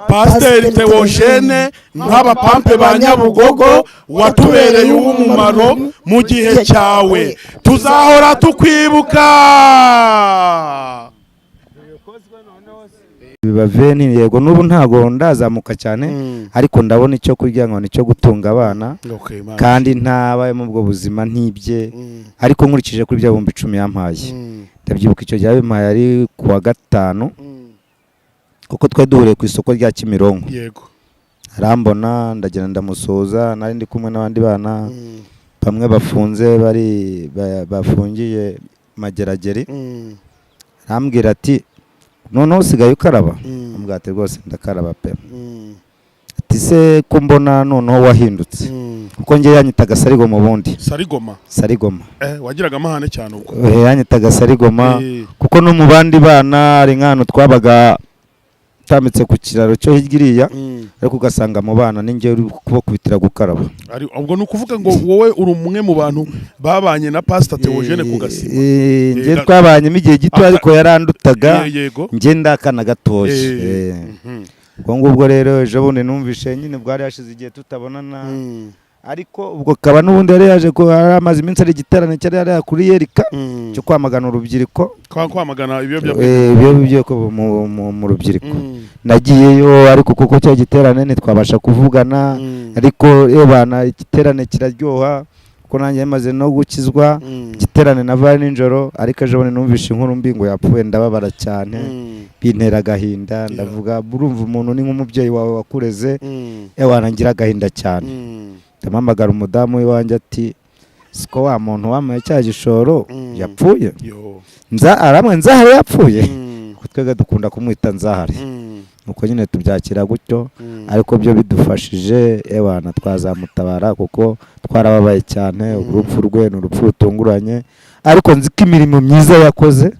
Pasiteri Theogene nk'abapampe ba Nyabugogo watubereye uw'umumaro mu gihe cyawe, tuzahora tukwibuka. Bibaveni yego n'ubu ntago ndazamuka cyane ariko ndabona icyo kurya ngo nicyo gutunga abana kandi ntabaye mu bwo buzima ntibye ariko nkurikije kuri bya 10,000 yampaye ndabyibuka icyo gihe yabimpaye ari kuwa gatanu kuko twe duhure ku isoko rya Kimironko yego arambona ndagenda ndamusoza nari ndi kumwe n'abandi bana bamwe bafunze bari bafungiye magerageri arambwira ati noneho usigaye ukaraba ambwate rwose ndakaraba pe ati se ko mbona noneho wahindutse kuko nge yanyitaga Sarigoma ubundi Sarigoma wagiraga amahane cyane ubwo yanyitaga Sarigoma kuko no mu bandi bana ari nkano twabaga tamitse ku kiraro cyo higiriya ariko ugasanga mu bana ninge uri kubakubitira gukaraba ari ubwo nukuvuga ngo wowe uri umwe mu bantu babanye na Pastor Theogene Kugasima nge twabanye mu gihe gito ariko yarandutaga nge ndakana gatoje ubwo rero ejo bundi numvishe nyine bwari hashize igihe tutabonana ariko ubwo kaba n'ubundi yari yaje ko amazi iminsi ari igiterane cyari yari kuri Yerika cyo kwamagana urubyiruko kwamagana ibyo mu rubyiruko nagiyeyo ariko kuko cyo giterane ntitwabasha kuvugana ariko bana igiterane kiraryoha kuko nanjye yamaze no gukizwa igiterane nava ninjoro ariko ejo bundi numvishe inkuru mbi ngo yapfuye ndababara cyane bintera gahinda ndavuga burumva umuntu ni nk'umubyeyi wawe wakureze wanangira gahinda cyane ndamamagara umudamu w'iwanjye ati siko wa muntu wamaye cya gishoro yapfuye aramwe nzahare yapfuye twega dukunda kumwita nzahare nuko nyine tubyakira gutyo ariko byo bidufashije ebana twazamutabara kuko twarababaye cyane urupfu rwe n'urupfu rutunguranye ariko nzi ko imirimo myiza yakoze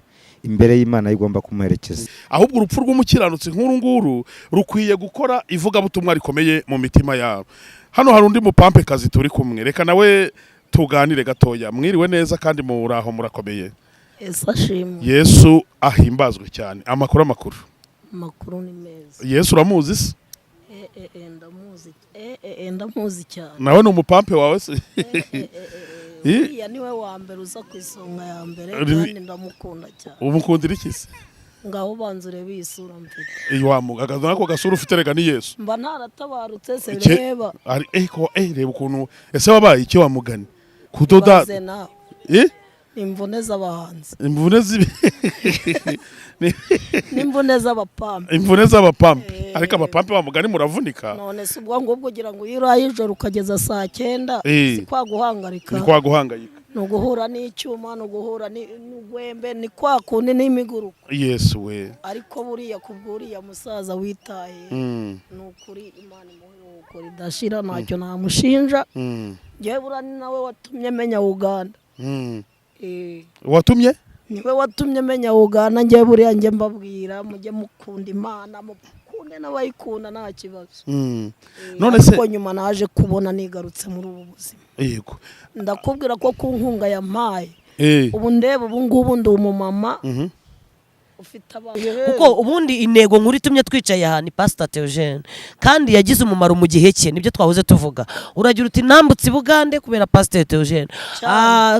imbere y'Imana igomba kumuherekeza ahubwo urupfu rw'umukiranutsi nkuru nguru rukwiye gukora ivuga butumwa rikomeye mu mitima yabo. Hano hari undi mupampe kazi turi kumwe, reka nawe tuganire gatoya. Mwiriwe neza kandi muraho murakomeye? Yesu ahimbazwe cyane. Amakuru ni meza. Yesu uramuzi se? Ndamuzi cyane. Nawe ni umupampe wawe se? Ya niwe wa mbere uza ku isonga ya mbere kandi ndamukunda cyane. Umukundira iki se? Ngaho banzure bisura mfite. Agaza nako gasura ufite rega ni Yesu. Mba naratabarutse se reba. Reba ukuntu ese wabaye iki wa mugani? Kudoda. Imvune z'abahanzi. Imvune z'abapampe. Ariko abapampe wa mugani muravunika. None se ubwo ngubwo ugira ngo yiraye ijoro ukageza saa 9 si kwa guhangarika. Ni kwa guhangayika. Nuguhura n'icyuma nuguhura n'ugwembe ni kwa kundi n'imiguruko. Yesu we. Ariko buriya kubwuriya musaza witaye nukuri Imana imuhoro idashira ntacyo namushinja. Ngewe burani nawe watumye menya Uganda. Watumye? Niwe watumye menya Uganda ngewe buriya nge mbabwira mujye mukunda Imana mukunde n'abayikunda nta kibazo. None se ko nyuma naje kubona nigarutse muri ubu buzima. Yego. Ndakubwira ko ku nkunga yampaye ubu ndeba ubu ngubu ndi umumama ufite abantu kuko ubundi intego nkuri tumye twicaye aha ni Pastor Theogene kandi yagize umumaro mu gihe cye nibyo twahoze tuvuga uragira uti nambutse Bugande kubera Pastor Theogene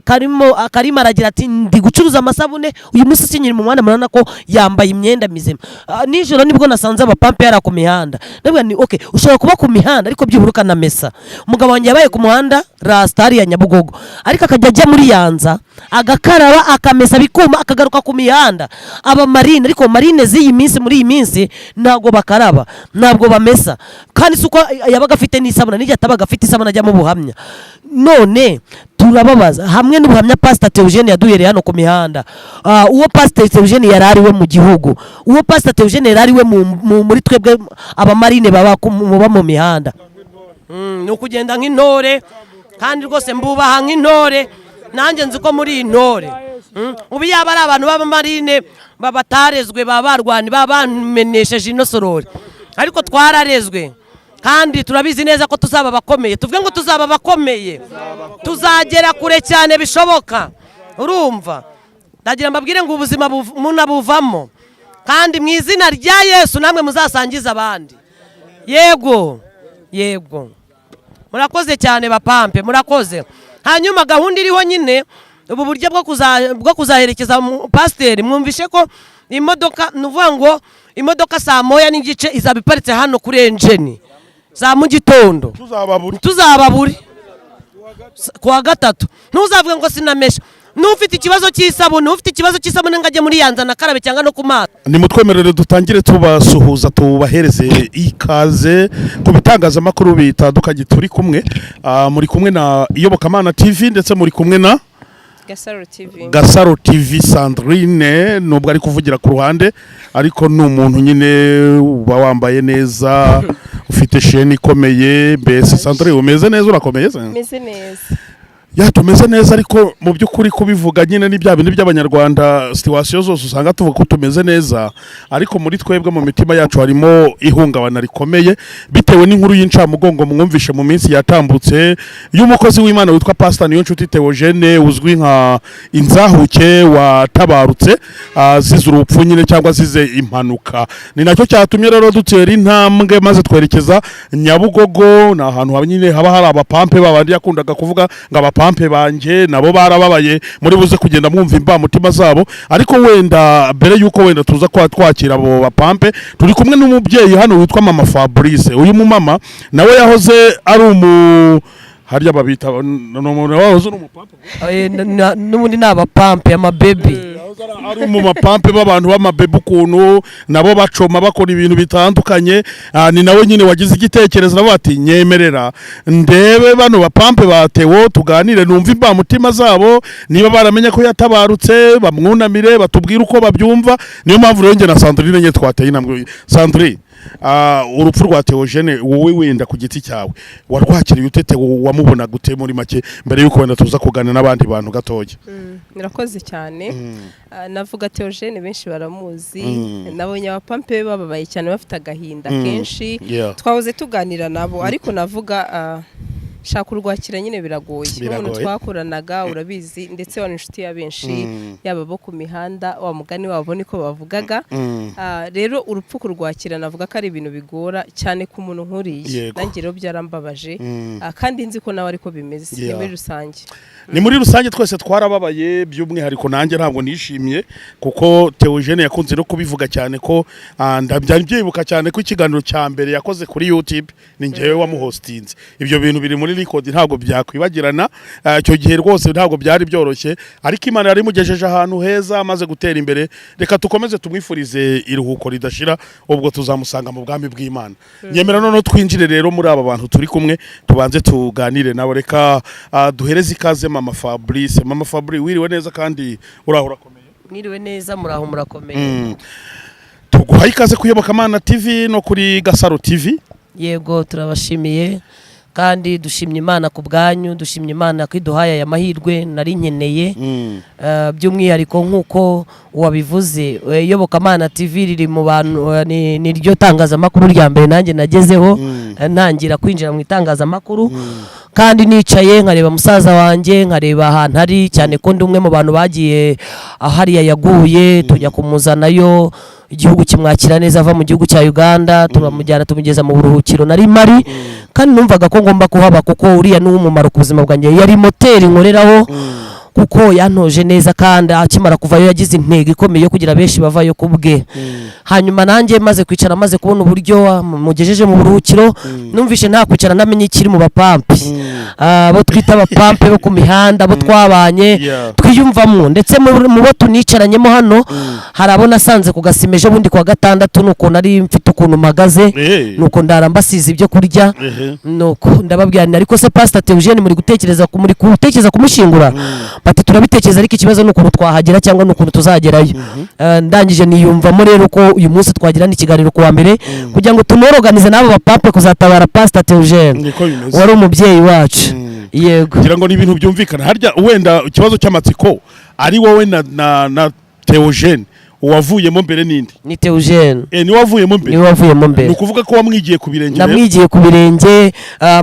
karimo aragira ati ndi gucuruza amasabune uyu munsi sinyiri mu mwana murana ko yambaye imyenda mizima nijoro nibwo nasanze abapampe yara ku mihanda nabwo ni okay ushobora kuba ku mihanda ariko byiburuka na mesa umugabo wanjye yabaye ku muhanda Stade-Nyabugogo ariko akajya ajya muri Yanza agakaraba akamesa bikuma akagaruka ku mihanda marine ariko marine z'iyi minsi muri iyi minsi ntago bakaraba ntabwo bamesa kandi suko yabaga afite n'isabuna n'ijya atabaga afite isabuna ajya mu buhamya none turababaza hamwe n'ubuhamya Pastor Theogene yaduhereye hano ku mihanda uwo Pastor Theogene yarariwe mu gihugu uwo Pastor Theogene yarariwe muri twebwe abamarine baba mu mihanda no kugenda nk'intore kandi rwose mbubaha nk'intore nanjye nzi ko muri intore ubu yaba ari abantu b'abamarine babatarezwe babarwani babamenesheje inosorori ariko twararezwe kandi turabizi neza ko tuzaba bakomeye tuvuge ngo tuzaba bakomeye tuzagera kure cyane bishoboka urumva ndagira mbabwire ngo ubuzima munabuvamo kandi mu izina rya Yesu namwe muzasangiza abandi. Yego murakoze cyane bapampe, murakoze. Hanyuma gahunda iriho nyine ubu buryo bwo kuzaherekeza pasiteri, mwumvishe ko imodoka nuvuga ngo imodoka saa moya n'igice izaba iparitse hano kuri Engine za mu gitondo, tuzababuri kuwa gatatu. Ntuzavuge ngo sinamesha. N'ufite ikibazo cy'isabune, ufite ikibazo cy'isabune ngajye muri yanza na karabe cyangwa no kumata. Ni mutwemerere dutangire tubasuhuza, tubahereze ikaze ku bitangazamakuru bitandukanye turi kumwe. Muri kumwe na Iyobokamana TV ndetse muri kumwe na Gasaro TV Sandrine, nubwo ari kuvugira ku ruhande ariko ni umuntu nyine uba wambaye neza ufite sheni ikomeye. Mbese Sandrine umeze neza, urakomeye? Meze neza. Tumeze neza, ariko mu by'ukuri kubivuga nyine ni bya bintu by'abanyarwanda, situation zose usanga tuvuga ko tumeze neza, ariko muri twebwe mu mitima yacu harimo ihungabana rikomeye bitewe n'inkuru y'incamugongo mwumvishe mu minsi yatambutse y'umukozi w'Imana witwa Pastor Niyonshuti Theogene, uzwi nka inzahuke watabarutse zize urupfu nyine cyangwa zize impanuka. Ni nacyo cyatumye rero dutera intambwe maze twerekeza Nyabugogo, na ahantu nyine haba hari abapampe babandi yakundaga kuvuga ngo abapampe banje nabo barababaye, muri buze kugenda mwumva imba mutima zabo. Ariko wenda mbere yuko wenda tuza kwa twakira abo bapampe, turi kumwe n'umubyeyi hano witwa Mama Fabrice. Uyu mumama nawe yahoze ari harya babita wahoze n'ubundi n'abapampe amabebe, ari mu mapampe b'abantu b'amabebe ukuntu nabo bacoma bakora ibintu bitandukanye. Ni nawe nyine wagize igitekerezo nabo ati nyemerera ndebe bano bapampe batewo tuganire numva imba mutima zabo, niba baramenye ko yatabarutse bamwunamire batubwire uko babyumva. Niyo mpamvu rero nge na Sandrine nye twateye intambwe. Sandrine, urupfu rwa Theogene wowe wenda ku giti cyawe warwakiriye utete, wamubona gute muri make mbere yuko wenda tuza kugana n'abandi bantu gatoya? Murakoze cyane. Navuga Theogene benshi baramuzi, nabonye abapampe bababaye cyane bafite agahinda kenshi, twahoze tuganira nabo, ariko navuga shaka urwakira nyine biragoye. Umuntu twakoranaga urabizi, ndetse wa inshuti ya benshi yaba bo ku mihanda, wa mugani wabo niko bavugaga. Rero urupfu kurwakira navuga ko ari ibintu bigora cyane ku muntu nkuriye, nanjye rero byarambabaje, kandi nzi ko nawe ariko bimeze muri rusange. Ni muri rusange twese twarababaye, by'umwihariko nanjye ntabwo nishimye kuko Theogene yakunze no kubivuga cyane ko ndabyibuka cyane ko ikiganiro cya mbere yakoze kuri YouTube ni ngewe wamuhostinze. Ibyo bintu biri muri record ntabwo byakwibagirana. Icyo gihe rwose ntabwo byari byoroshye, ariko Imana yari mugejeje ahantu heza amaze gutera imbere. Reka tukomeze tumwifurize iruhuko ridashira, ubwo tuzamusanga mu bwami bw'Imana. Nyemera none twinjire rero muri aba bantu turi kumwe tubanze tuganire nabo. Reka duhereze ikaze Mama Fabrice. Mama Fabrice, wiriwe neza kandi urahura komeye? Mwiriwe neza, muraho murakomeye. Tuguhaye ikaze ku Iyobokamana TV no kuri Gasaro TV. Yego turabashimiye kandi dushimye Imana ku bwanyu, dushimye Imana ko iduhaye aya mahirwe nari nkeneye. By'umwihariko nk'uko wabivuze, Iyobokamana TV riri mu bantu, ni ryo tangazamakuru rya mbere nanjye nagezeho ntangira kwinjira mu itangazamakuru, kandi nicaye nkareba musaza wanjye, nkareba ahantu ari, cyane ko ndi umwe mu bantu bagiye ahariya yaguye, tujya kumuzanayo, igihugu kimwakira neza, ava mu gihugu cya Uganda, turamujyana tumugeza mu buruhukiro nari Muri, kandi numvaga ko ngomba kuhaba kuko uriya ni umumaro ku buzima bwanjye, yari moteri nkoreraho kuko yantoje neza, kandi akimara kuvayo yagize intego ikomeye yo kugira benshi bavayo kubwe. Hanyuma nanjye maze kwicara, maze kubona uburyo mugejeje mu buruhukiro, numvishe nta kwicara namenye ikiri mu bapampe, abo twita abapampe bo ku mihanda, abo twabanye twiyumvamo, ndetse mu bo tunicaranyemo hano hari abo nasanze Kugasima ejo bundi kuwa gatandatu, nuko nari mfite ukuntu magaze, nuko ndarambasize ibyo kurya, nuko ndababwira ariko se Pastor Theogene muri gutekereza kumushingura? Bati turabitekereza, ariko ikibazo nuko twahagera cyangwa nuko tuzagerayo. Ndangije niyumvamo rero ko uyu munsi twagira n'ikiganiro kuwa mbere kugira ngo tunoroganize nabo bapampe kuzatabara Pastor Theogene wari umubyeyi wacu. Yego, kugira ngo ni ibintu byumvikana. Harya wenda ikibazo cy'amatsiko ari wowe na Theogene uwavuyemo mbere nindi ni Theogene ni wavuyemo mbere ni wavuyemo mbere nukuvuga ko wamwigiye ku birenge namwigiye ku birenge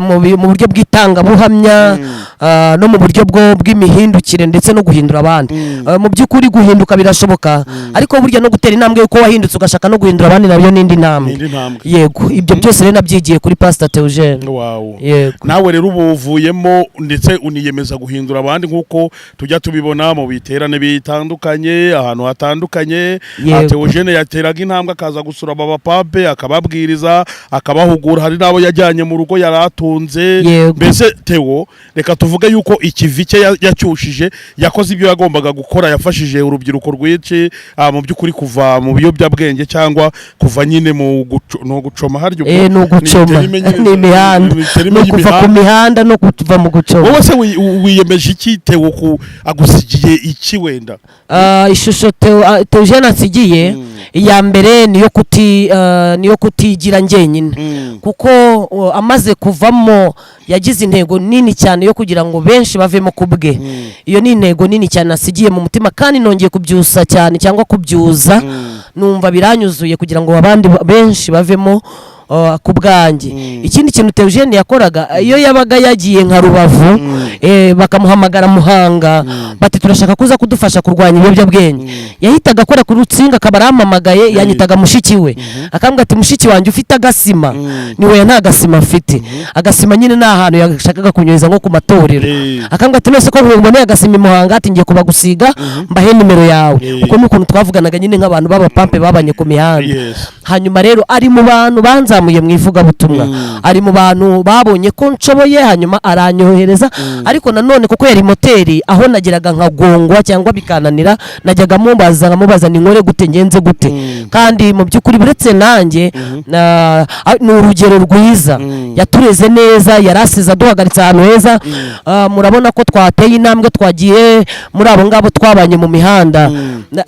mu buryo bw'itangabuhamya no mu buryo bw'imihindukire ndetse no guhindura abandi mu by'ukuri guhinduka birashoboka ariko burya no gutera intambwe yuko wahindutse ugashaka no guhindura abandi nabyo n'indi ntambwe yego ibyo byose rero nabyigiye kuri Pastor Theogene yego nawe rero ubuvuyemo ndetse uniyemeza guhindura abandi nkuko tujya tubibona mu biterane bitandukanye ahantu hatandukanye Theogene yateraga intambwe akaza gusura aba pape akababwiriza akabahugura hari nabo yajyanye mu rugo yaratunze mbese Theo reka tuvuge yuko ikivi cye yacyushije yakoze ibyo yagombaga gukora yafashije urubyiruko rwinshi mu by'ukuri kuva mu biyobyabwenge cyangwa kuva nyine mu gucoma haryo no gucoma n'imihanda no kuva ku mihanda no kuva mu gucoma wowe se wiyemeje iki Theo agusigiye iki wenda ishusho Theogene asigiye iya mbere niyo kutigira njyenyine kuko amaze kuvamo yagize intego nini cyane yo kugira ngo benshi bavemo kubwe iyo ni intego nini cyane asigiye mu mutima kandi nongeye kubyusa cyane cyangwa kubyuza numva biranyuzuye kugira ngo abandi benshi bavemo ku bwanjye ikindi kintu Theogene yakoraga iyo yabaga yagiye nka Rubavu bakamuhamagara Muhanga bati turashaka kuza kudufasha kurwanya ibiyobyabwenge yahitaga akora ku rutsinga akaba arampamagaye yanyitaga mushiki we akambwira ati mushiki wanjye ufite agasima niwe nta gasima afite agasima nyine nta hantu yashakaga kunyoza nko ku matorero akambwira ati nose ko nkuboneye agasima Muhanga ati ngiye kubagusiga mbahe nimero yawe uko nukuntu twavuganaga nyine nk'abantu b'abapampe babanye ku mihanda hanyuma rero ari mu bantu banzamuye mu ivugabutumwa ari mu bantu babonye ko nshoboye hanyuma aranyohereza ariko nanone kuko yari moteri aho nageraga nkagongwa cyangwa bikananira najyaga mubaza ni nkore gute ngenze gute kandi mu by'ukuri buretse nanjye ni urugero rwiza yatureze neza yarasize aduhagaritse ahantu heza murabona ko twateye intambwe twagiye muri abo ngabo twabanye mu mihanda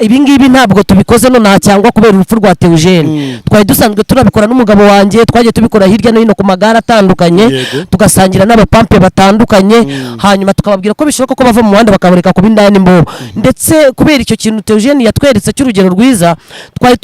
ibi ngibi ntabwo tubikoze none cyangwa kubera urupfu rwa Theogene twari dusanzwe turabikora n'umugabo wanjye twagiye tubikora hirya no hino ku magare atandukanye tugasangira n'abapampe batandukanye hanyuma tukababwira ko bishoboka ko bava mu muhanda bakabareka kuba indani mbobo ndetse kubera icyo kintu Theogene yatweretse cy'urugero rwiza twari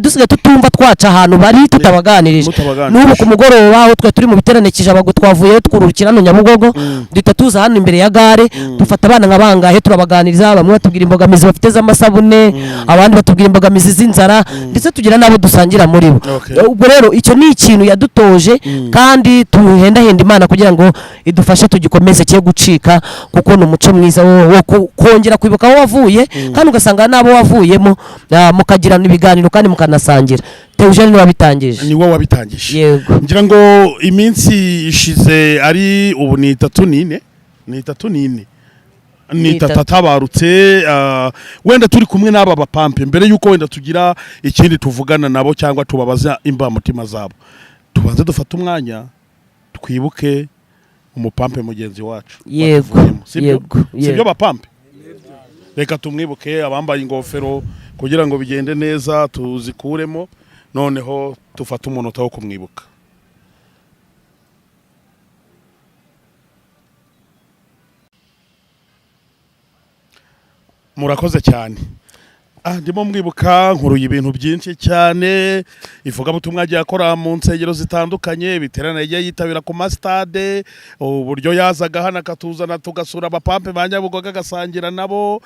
dusigaye tutumva twaca ahantu bari tutabaganirije n'ubu ku mugoroba aho twari turi mu biterane Kijabago twavuye twurukira no Nyabugogo duhita tuza hano imbere ya gare dufata abana nka bangahe turabaganiriza bamwe batubwira imbogamizi bafite z'amasabune abandi batubwira imbogamizi z'inzara ndetse tugira nabo dusangira muri bo ubwo rero icyo ni ikintu yadutoje kandi tuhendahenda Imana kugira ngo idufashe tugikomeze cye gucika kuko ni umuco mwiza wo kongera kwibuka aho wavuye kandi ugasanga nabo wavuyemo mukagirana ibiganiro kandi mukanasangira Theogene wabitangije ni wowe wabitangije yego ngira ngo iminsi ishize ari ubu ni 3 ni tatabarutse wenda turi kumwe n'aba bapampe mbere yuko wenda tugira ikindi tuvugana nabo cyangwa tubabaza imbamutima zabo tubanze dufata umwanya twibuke umupampe mugenzi wacu yego sibyo bapampe reka tumwibuke abambaye ingofero kugira ngo bigende neza tuzikuremo noneho tufata umunota wo kumwibuka murakoze cyane ndimo mwibuka nkuruye ibintu byinshi cyane ivuga butumwa agiye akora mu nsengero zitandukanye biterana yagiye yitabira ku mastade uburyo yazaga hano akatuzana tugasura abapampe ba Nyabugogo agasangira nabo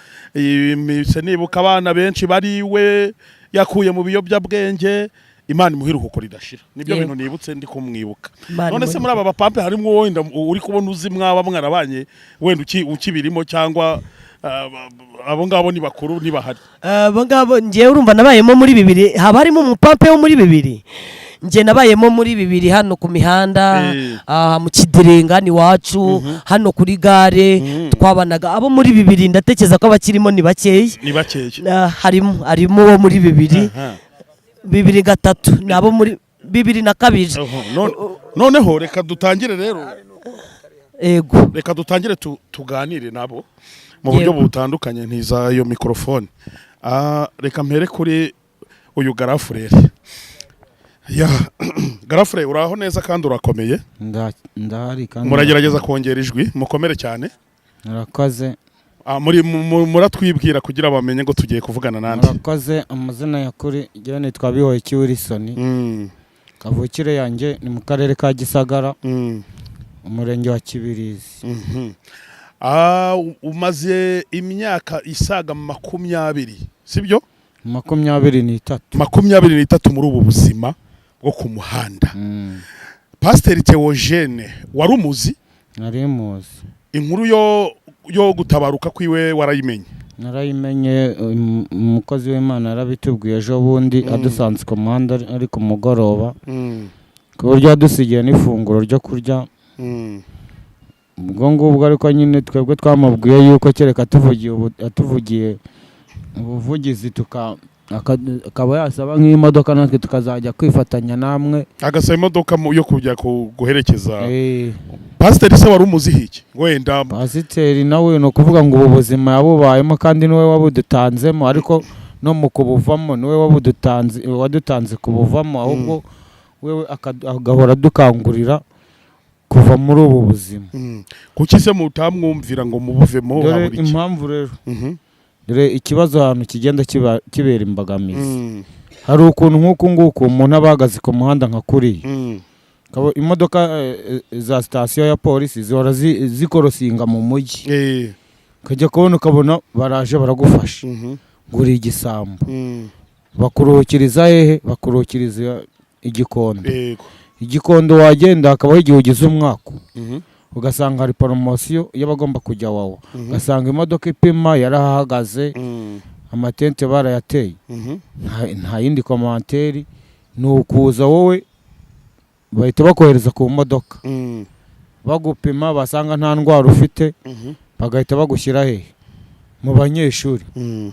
mise nibuka abana benshi bariwe yakuye mu biyobyabwenge Imana imuhiruko ridashira nibyo bintu nibutse ndi kumwibuka none se muri aba bapampe harimo wenda uri kubona uzi mwaba mwarabanye wenda ukibirimo cyangwa abo ngabo ni bakuru ni bahari abo ngabo ngiye urumva nabayemo muri 2 haba harimo umupampe wo muri 2 ngiye nabayemo muri 2 hano ku mihanda mu Kidirenga ni wacu hano kuri gare twabanaga abo muri 2 ndatekereza ko abakirimo ni bakeya harimo wo muri 2 nabo muri 2 na 2 noneho reka dutangire rero ego reka dutangire tuganire nabo mu buryo butandukanye ntiza iyo mikrofone reka mpere kuri uyu Garafurere Garafurere uraho neza kandi urakomeye ndahari kandi muragerageza kongera ijwi mukomere cyane narakoze muratwibwira kugira bamenye ngo tugiye kuvugana nande. Murakoze. Amazina yakuri igihe nitwa Bihoye Wilson. Kavukire yanjye ni mu karere ka Gisagara, umurenge wa Kibirizi. Umaze imyaka isaga 20, sibyo? 23. 23 muri ubu buzima bwo ku muhanda. Pasteur Theogene wari umuzi? Nari muzi. Inkuru yo gutabaruka kwiwe warayimenye? Narayimenye, umukozi w'Imana yarabitubwiye ejo bundi adusanze ku muhanda ari ku mugoroba, ku buryo yadusigiye n'ifunguro ryo kurya. Ubwo ngubwo ariko nyine twebwe twamubwiye yuko kereka atuvugiye ubuvugizi akaba yasaba nk'imodoka natwe tukazajya kwifatanya namwe, agasaba imodoka yo kujya guherekeza. Pasiteri se wari umuzi hiki? Wenda pasiteri nawe no kuvuga ngo ubu buzima yabubayemo kandi niwe wabudutanzemo, ariko no mu kubuvamo niwe wadutanze kubuvamo, ahubwo wewe agahora dukangurira kuva muri ubu buzima. Kuki se mutamwumvira ngo mubuvemo? Dore impamvu rero, dore ikibazo ahantu kigenda kibera imbagamizi. Hari ukuntu nk'uku nguku umuntu abahagaze ku muhanda nka kuriya, imodoka za sitasiyo ya polisi zihora zikorosinga mu mujyi, ukajya ukabona baraje baragufasha ngo uri igisambo. Bakuruhukiriza hehe? Bakuruhukiriza Igikondo. Igikondo wagenda hakabaho igihe ugize umwaka, ugasanga hari poromosiyo y'abagomba kujya Wawo, ugasanga imodoka ipima yarahagaze, amatente barayateye, nta yindi komanteri, ni ukuza wowe bahita bakohereza ku modoka, bagupima basanga nta ndwara ufite, bagahita bagushyira hehe? Mu banyeshuri,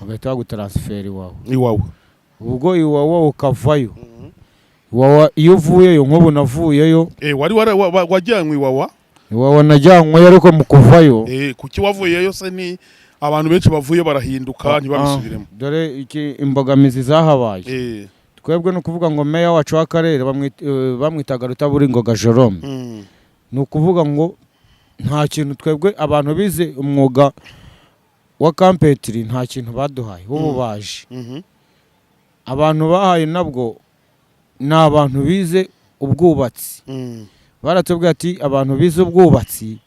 bagahita bagutaransifera iwawe. Ubwo iwawe ukavayo. Iyo uvuyeyo nk'ubu navuyeyo. Wari wajyanywe Iwawa? Iwawa najyanywe ariko mu kuvayo. Kuki wavuyeyo se? Ni abantu benshi bavuye barahinduka ntibabisubiremo. Dore iki imbogamizi zahabaye. Twebwe no kuvuga ngo meya wacu w'akarere bamwitaga Rutaburingoga Jerome. Ni ukuvuga ngo nta kintu twebwe abantu bize umwuga wa kampetiri nta kintu baduhaye, ubu baje. Abantu bahaye nabwo ni abantu bize ubwubatsi. Baratubwiye ati abantu bize ubwubatsi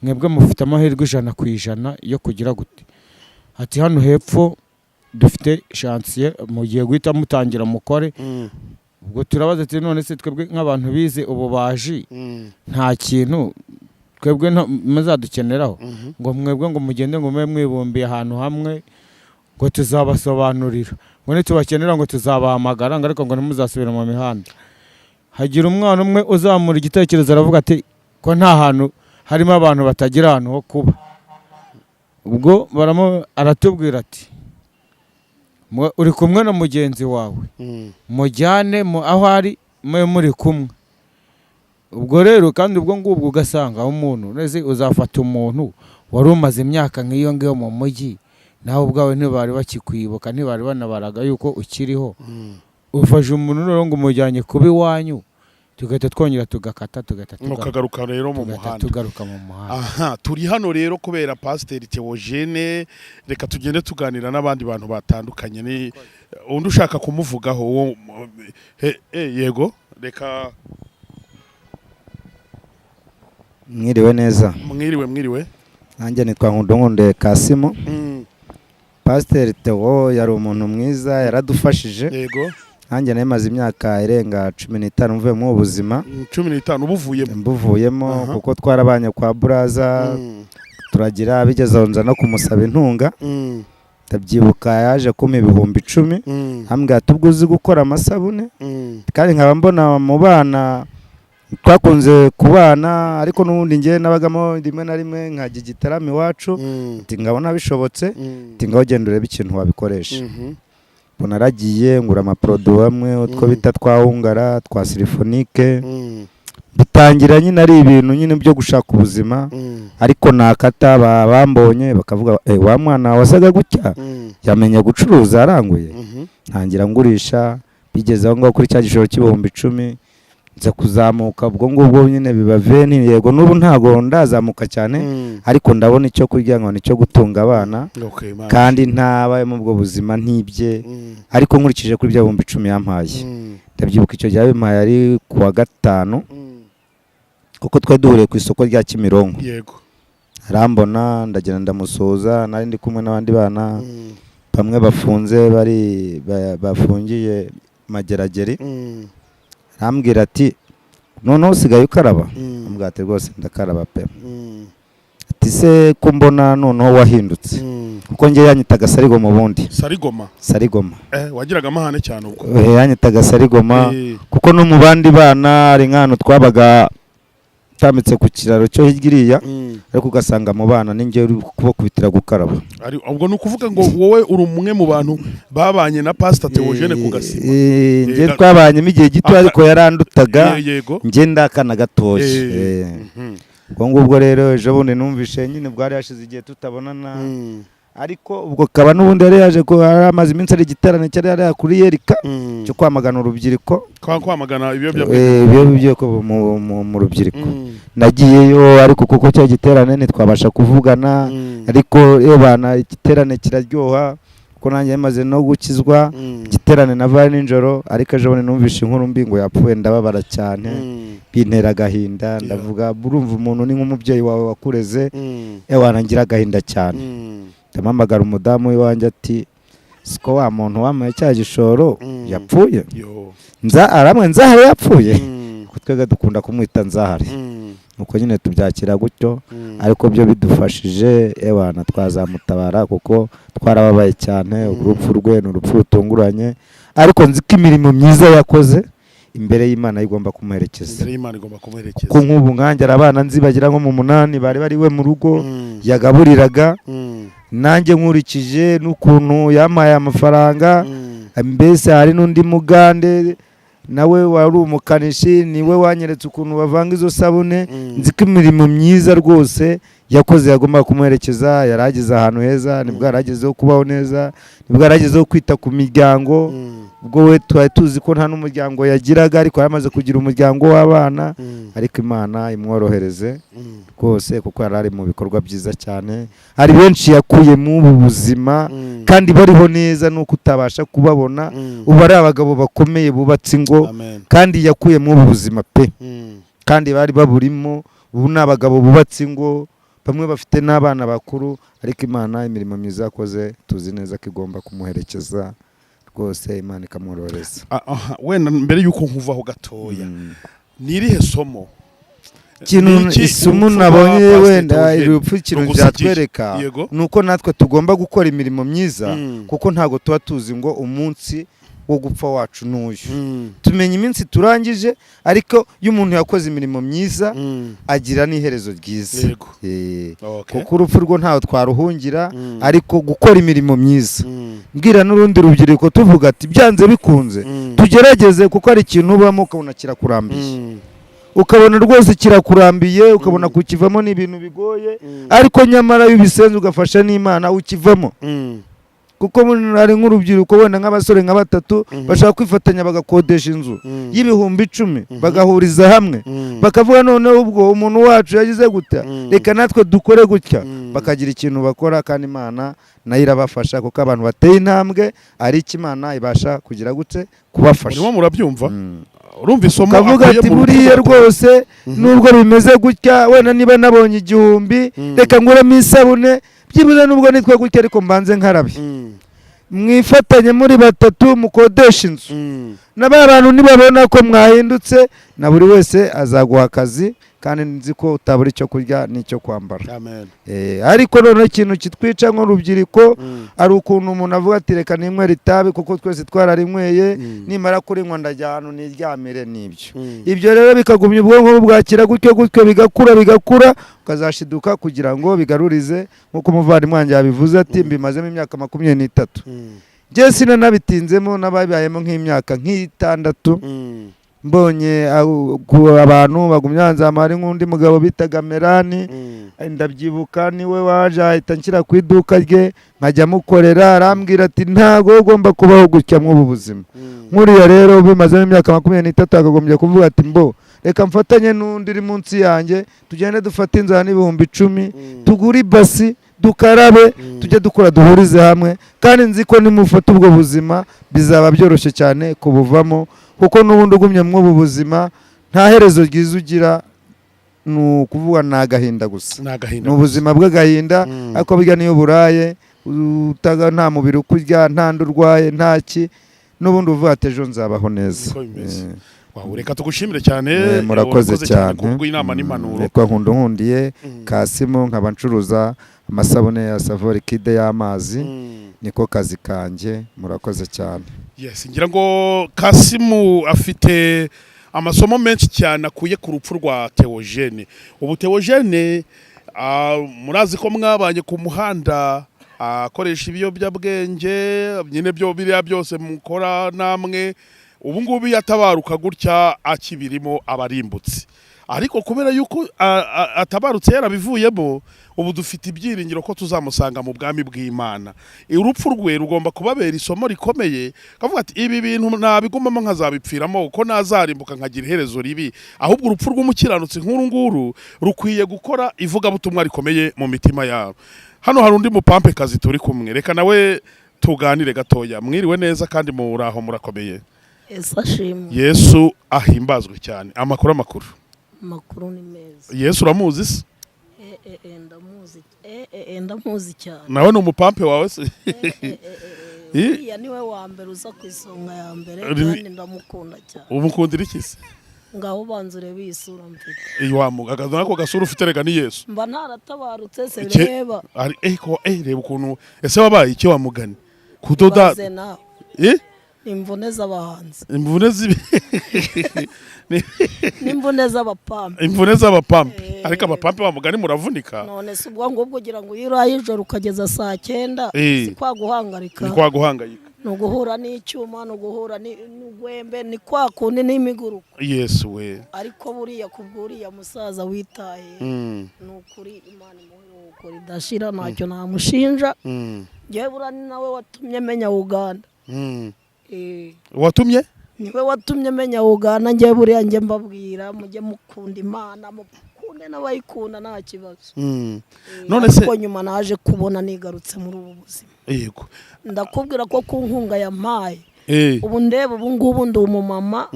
mwebwe mufite amahirwe 100% yo kugira gute. Ati hano hepfo dufite chantier mugiye guhita mutangira mukore. Ubwo turabaza ati none se twebwe nk'abantu bize ububaji nta kintu twebwe muzadukeneraho ngo mwebwe ngo mugende ngo mwibumbiye ahantu hamwe ngo tuzabasobanurira, ngo nitubakenera ngo tuzabahamagara, ngo ariko ngo ntimuzasubira mu mihanda. Hagira umwana umwe uzamura igitekerezo aravuga ati ko nta hantu harimo abantu batagira ahantu ho kuba. Ubwo aratubwira ati uri kumwe na mugenzi wawe, mujyane aho ari muri kumwe. Ubwo rero kandi ubwo ngubwo ugasanga umuntu neze uzafata umuntu wari umaze imyaka nk'iyo ngiyo mu mujyi, nawe ubwawe ntibari bakikwibuka, ntibari banabaraga yuko ukiriho. Ufashe umuntu rero ngo umujyanye kuba iwanyu, tugahita twongera tugakata tukagaruka rero mu muhanda. Tugaruka mu muhanda. Turi hano rero kubera Pasiteri Theogene, reka tugende tuganira n'abandi bantu batandukanye. Ni undi ushaka kumuvugaho yego, reka. Mwiriwe neza. Mwiriwe. Nanjye nitwa Nkundongonde Kasimo. Pasiteri Theo yari umuntu mwiza, yaradufashije. Yego. Nanjye namaze imyaka irenga 15 mvuye mu buzima. 15 ubuvuyemo kuko twarabanye kwa buraza, turagira bigeze nza no kumusaba intunga. Ndabyibuka yaje kuma 10,000, hambwa tubwuzi gukora amasabune, kandi nkaba mbona mu bana twakunze kubana, ariko n'ubundi ngiye nabagamo rimwe na rimwe nkajya igitaramo iwacu, ngabona bishobotse, ngaho genda urebe ikintu wabikoresha. Naragiye ngura amaproduit amwe utwo bita twahungara twa silifonike, bitangira nyine ari ibintu nyine byo gushaka ubuzima, ariko nakata bambonye bakavuga wa mwana wasaga gutya yamenye gucuruza aranguye. Ntangira ngurisha, bigeze aho ngaho kuri cya gishoro cy'ibihumbi 10, nza kuzamuka ubwo ngubwo nyine biba veni yego n'ubu ntago ndazamuka cyane ariko ndabona icyo kurya ngo nicyo gutunga abana kandi ntabaye mu bwo buzima ntibye ariko nkurikije kuri bya 10,000 yampaye ndabyibuka icyo gihe bimpaye ari kuwa gatanu kuko twari duhuriye ku isoko rya Kimironko yego arambona ndagenda ndamusoza nari ndi kumwe n'abandi bana bamwe bafunze bafungiye mageragere arambwira ati noneho usigaye ukaraba ambwira ati rwose ndakaraba pe ati se ko mbona noneho wahindutse kuko ngiye yanyitaga Sarigoma ubundi Sarigoma wagiraga amahane cyane ubwo yanyitaga Sarigoma kuko no mu bandi bana ari nkano twabaga tamitse ku kiraro cyo higiriya ariko ugasanga mu bana ninge uri kubakubitira gukaraba ubwo nukuvuga ngo wowe uri umwe mu bantu babanye na Pastor Theogene Kugasima nge twabanye igihe gito ariko yarandutaga nge ndakana gatoje ubwo ngubwo rero ejo bundi numvishe nyine bwari yashize igihe tutabonana ariko ubwo kaba n'ubundi yari yaje ko amazi iminsi ari igiterane cyari yari kuri Yerika cyo kwamagana urubyiruko kwamagana ibiyobyabwenge mu rubyiruko nagiyeyo ariko kuko cya giterane ntitwabasha kuvugana ariko bana igiterane kiraryoha ko nanjye maze no gukizwa igiterane navaye ninjoro ariko ejo bundi numvishe inkuru mbi ngo yapfuye ndababara cyane bintera agahinda ndavuga burumva umuntu ni nk'umubyeyi wawe wakureze wanangira agahinda cyane ndamamagara umudamu w'iwanjye ati siko wa muntu wamaye cya gishoro yapfuye aramwe nzahare yapfuye twebwe dukunda kumwita nzahare nuko nyine tubyakira gutyo ariko byo bidufashije ewana twazamutabara kuko twarababaye cyane urupfu rwe n'urupfu rutunguranye ariko nzi ko imirimo myiza yakoze imbere y'Imana igomba kumuherekeza kuko nk'ubu nkanjye abana nzi bagira nko mu 8 bari we mu rugo yagaburiraga nanjye nkurikije n'ukuntu yamaye amafaranga mbese hari n'undi mugande nawe wari umukanishi niwe wanyeretse ukuntu bavanga izo sabune nzi ko imirimo myiza rwose yakoze yagomba kumuherekeza yaragize ahantu heza nibwo yaragezeho kubaho neza nibwo yaragezeho kwita ku miryango ubwo we twari tuzi ko nta n'umuryango yagiraga ariko yaramaze kugira umuryango w'abana ariko Imana imworohereze rwose kuko yarari mu bikorwa byiza cyane hari benshi yakuye mu buzima kandi bariho neza nuko utabasha kubabona ubu ari abagabo bakomeye bubatse ingo kandi yakuye mu buzima pe kandi bari baburimo ubu n'abagabo bubatse ingo bamwe bafite n'abana bakuru ariko Imana imirimo myiza yakoze tuzi neza ko igomba kumuherekeza rwose Imana ikamworohereza wenda mbere yuko nkuvaho gatoya nirihe somo isomo nabonye wenda urupfu ikintu byatwereka nuko natwe tugomba gukora imirimo myiza kuko ntago tuba tuzi ngo umunsi wo gupfa wacu n'uyu tumenya iminsi turangije ariko iyo umuntu yakoze imirimo myiza agira n'iherezo ryiza kuko urupfu rwo ntaho twaruhungira ariko gukora imirimo myiza mbwira n'urundi rubyiruko tuvuga ati byanze bikunze tugerageze kuko ari ikintu ubamo ukabona kirakurambiye ukabona rwose kirakurambiye ukabona kukivamo n'ibintu bigoye ariko nyamara iyo ubisenze ugafasha n'Imana ukivamo kuko ari nk'urubyiruko wenda nk'abasore nka 3 bashaka kwifatanya bagakodesha inzu y'ibihumbi 10 bagahuriza hamwe bakavuga noneho ubwo umuntu wacu yagize gutya reka natwe dukore gutya bakagira ikintu bakora kandi Imana nayo irabafasha kuko abantu bateye intambwe ari ikimana ibasha kugira gute kubafasha urimo murabyumva urumva isomo kavuga ati buriye rwose nubwo bimeze gutya wenda niba nabonye 1000 reka nguremo isabune byibuze nubwo nitwe gutya ariko mbanze nkarabe mwifatanye muri 3 mukodesha inzu n'abantu nibabona ko mwahindutse na buri wese azaguha akazi kandi nzi ko utabura icyo kurya n'icyo kwambara ariko none ikintu kitwica nk'urubyiruko ari ukuntu umuntu avuga ati reka nimwe ritabe kuko twese twararinyweye nimara kurinywa ndajya ahantu niryamire n'ibyo ibyo rero bikagumya ubwonko bwakira gutyo bigakura ukazashiduka kugira ngo bigarurize nk'uko umuvandimwe wanjye yabivuze ati mbimazemo imyaka 23 je sinanabitinzemo nababayemo nk'imyaka nk'itandatu mbonye abantu bagumyanzama ari nk'undi mugabo bitaga Merani ndabyibuka niwe waje ahita nshyira ku iduka rye nkajya mukorera arambwira ati ntago ugomba kubaho gutya mw'ubu buzima nkuriya rero bimazemo imyaka 23 akagombye kuvuga ati mbo reka mfatanye n'undi uri munsi yanjye tugende dufate inzara n'ibihumbi 10 tugura ibasi dukarabe tujye dukora duhurize hamwe kandi nzi ko nimufata ubwo buzima bizaba byoroshye cyane kubuvamo kuko n'ubundi ugumye mw'ubu buzima nta herezo ryiza ugira nukuvuga nagahinda gusa n'ubuzima bw'agahinda ariko biga niyo buraye utaga nta mubiri ukurya nta ndurwaye ntaki n'ubundi uvuga ati ejo nzabaho neza. Reka tugushimire cyane murakoze cyane kubwo inama n'impanuro ko nkundiye Kasimo nkaba ncuruza amasabune ya Savori Kide y'amazi niko kazi kanje murakoze cyane. Yes ngira ngo Kasimu afite amasomo menshi cyane akuye ku rupfu rwa Theogene. Ubu Theogene murazi ko mwabanye ku muhanda akoresha ibiyobyabwenge nyine byo biriya byose mukora namwe ubu ngubu yatabaruka gutya akibirimo abarimbutse ariko kubera yuko atabarutse yarabivuyemo ubu dufite ibyiringiro ko tuzamusanga mu bwami bw'Imana. Urupfu rwe rugomba kubabera isomo rikomeye kavuga ati ibi bintu nabigumamo nkazabipfiramo uko nazarimbuka nkagira iherezo ribi ahubwo urupfu rw'umukiranutsi nkuru nguru rukwiye gukora ivugabutumwa rikomeye mu mitima yabo. Hano hari undi mupampe kazi turi kumwe reka nawe tuganire gatoya. Mwiriwe neza kandi muraho murakomeye? Yesu ahimbazwe cyane. Amakuru ni meza. Yesu uramuzi se? Ndamuzi cyane. Nawe ni umupampe wawe se? Iya niwe wa mbere uza ku isonga ya mbere kandi ndamukunda cyane. Umukundira iki se? Ngaho banzure bisura mfite. Wamugaga nako gasura ufite rega ni Yesu. Mba naratabarutse se reba. Ari reba ukuntu ese wabaye iki wamugani? Kudoda. Imvune z'abahanzi. Imvune zibi. N'imvune z'abapampe. Imvune z'abapampe. Ariko abapampe bamugani muravunika. None se ubwo ngubwo ugira ngo yiraye ijoro ukageza saa 9 si kwa guhangarika. Ni kwa guhangayika. No guhura n'icyuma no guhura n'ugwembe ni kwa kundi n'imiguruko. Yesu we. Ariko buriya kubwuriya musaza witaye. Nukuri Imana imuhiro ukuri dashira ntacyo namushinja. Ngiye burani nawe watumye menya Uganda. Watumye? Niwe watumye menya Uganda ngiye buriya ngiye mbabwira mujye mukunda Imana mukunde n'abayikunda nta kibazo. None se ko nyuma naje kubona nigarutse muri ubu buzima. Yego. Ndakubwira ko ku nkunga yampaye. Ubu ndeba ubu ngubu ndi umumama.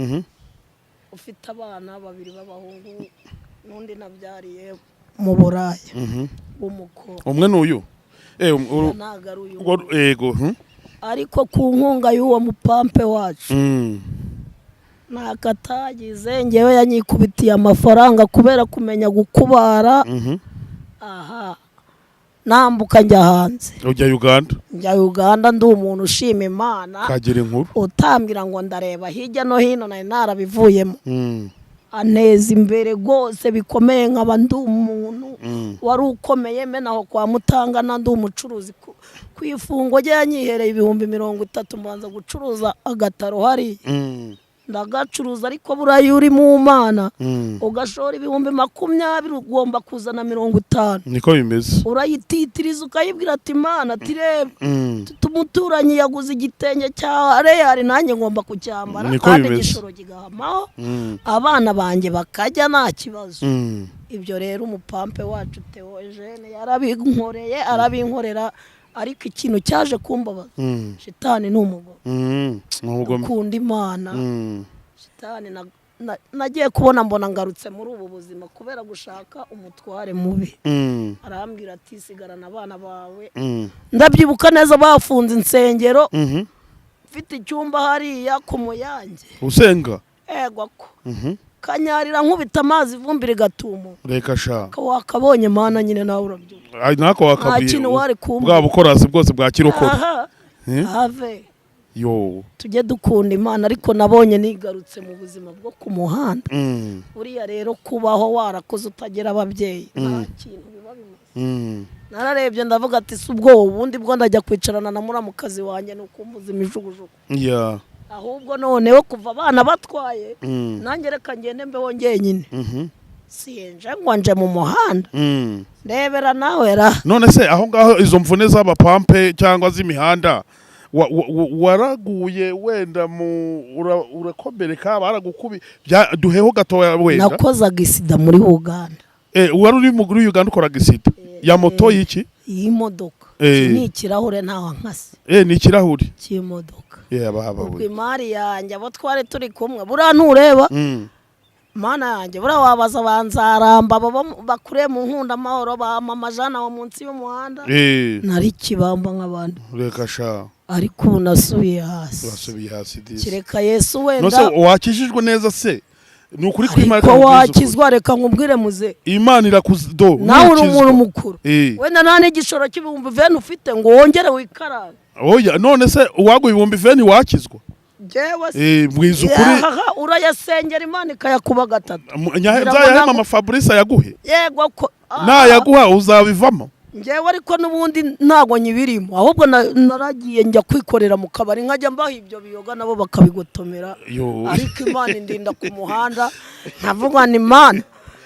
Ufite abana babiri b'abahungu n'undi nabyariye mu Buraya. Umuko. Umwe n'uyu. Yego. Ariko ku nkunga y'uwo mupampe wacu nakatagize ngewe yanyikubitiye amafaranga kubera kumenya gukubara. Aha nambuka njya hanze njya Uganda ndi umuntu ushima Imana kagira inkuru utambwira ngo ndareba hirya no hino nari narabivuyemo. Aneza imbere rwose bikomeye nkaba ndi umuntu wari ukomeye menaho kwa Mutanga ndi umucuruzi ku ifungo rye yanyihereye 30 mbanza gucuruza agataro hari ndagacuruza ariko burayi uri mu Mana ugashora 20 ugomba kuzana 50. Niko bimeze urayititiriza ukayibwira ati Mana tirebe tumuturanyi yaguze igitenge cya real nanjye ngomba kucyambara kandi gishoro gigahamaho abana banjye bakajya nta kibazo. Ibyo rero umupampe wacu Theogene yarabinkoreye arabinkorera ariko ikintu cyaje kumbabaza shitani n'umugome ukunda Imana. Shitani nagiye kubona mbona ngarutse muri ubu buzima kubera gushaka umutware mubi. Arambwira ati sigarana abana bawe. Ndabyibuka neza bafunze insengero mfite icyumba hariya ku Muyange usenga egwa ko kanyarira nkubita amazi ivumbire gatumo reka sha wakabonye Mana nyine nawe urabyuka nako wakabiye bwa bukorasi bwose bwa kirokora have yo tujye dukunda Imana ariko nabonye nigarutse mu buzima bwo ku muhanda. Uriya rero kubaho warakoze utagera ababyeyi nta kintu biba bimaze. Nararebye ndavuga ati subwo ubundi bwo ndajya kwicarana na muramukazi wanjye nukumbuza imijugujugu. ahubwo noneho kuva abana batwaye nanjye reka ngende mbeho ngenyine sinje ngo nje mu muhanda ndebera nawe ra none se aho ngaho izo mvune z'abapampe cyangwa z'imihanda waraguye wenda urakomereka baragukubi duheho gatoya wenda nakozaga isida muri Uganda wari uri muri Uganda ukoraga isida ya moto y'iki y'imodoka ni ikirahure ntaho nkase ni ikirahure cy'imodoka ubwo imari yanjye abo twari turi kumwe buriya ntureba mana yanjye buriya wabaza banzaramba bakure mu nkunda amahoro bamamajana wa munsi y'umuhanda nari kibamba nk'abandi reka sha ariko ubu nasubiye hasi kireka Yesu wenda wakijijwe neza se ni ukuri kuri Imana ko wakizwa reka nkubwire muze Imana irakuzido nawe uri umuntu mukuru wenda nta n'igishoro cy'ibihumbi 20 ufite ngo wongere wikaranga oya none se uwaguye ibihumbi 20 wakizwa jewe bwiza ukuri urayasengera Imana ikayakuba 3 nzayahema ama Fabrice yaguhe yego ko yaguha uzabivamo ngewe ariko n'ubundi ntago nyibirimo ahubwo naragiye njya kwikorera mu kabari nkajya mbaho ibyo biyoga nabo bakabigotomera ariko Imana indinda ku muhanda nkavuga ni Imana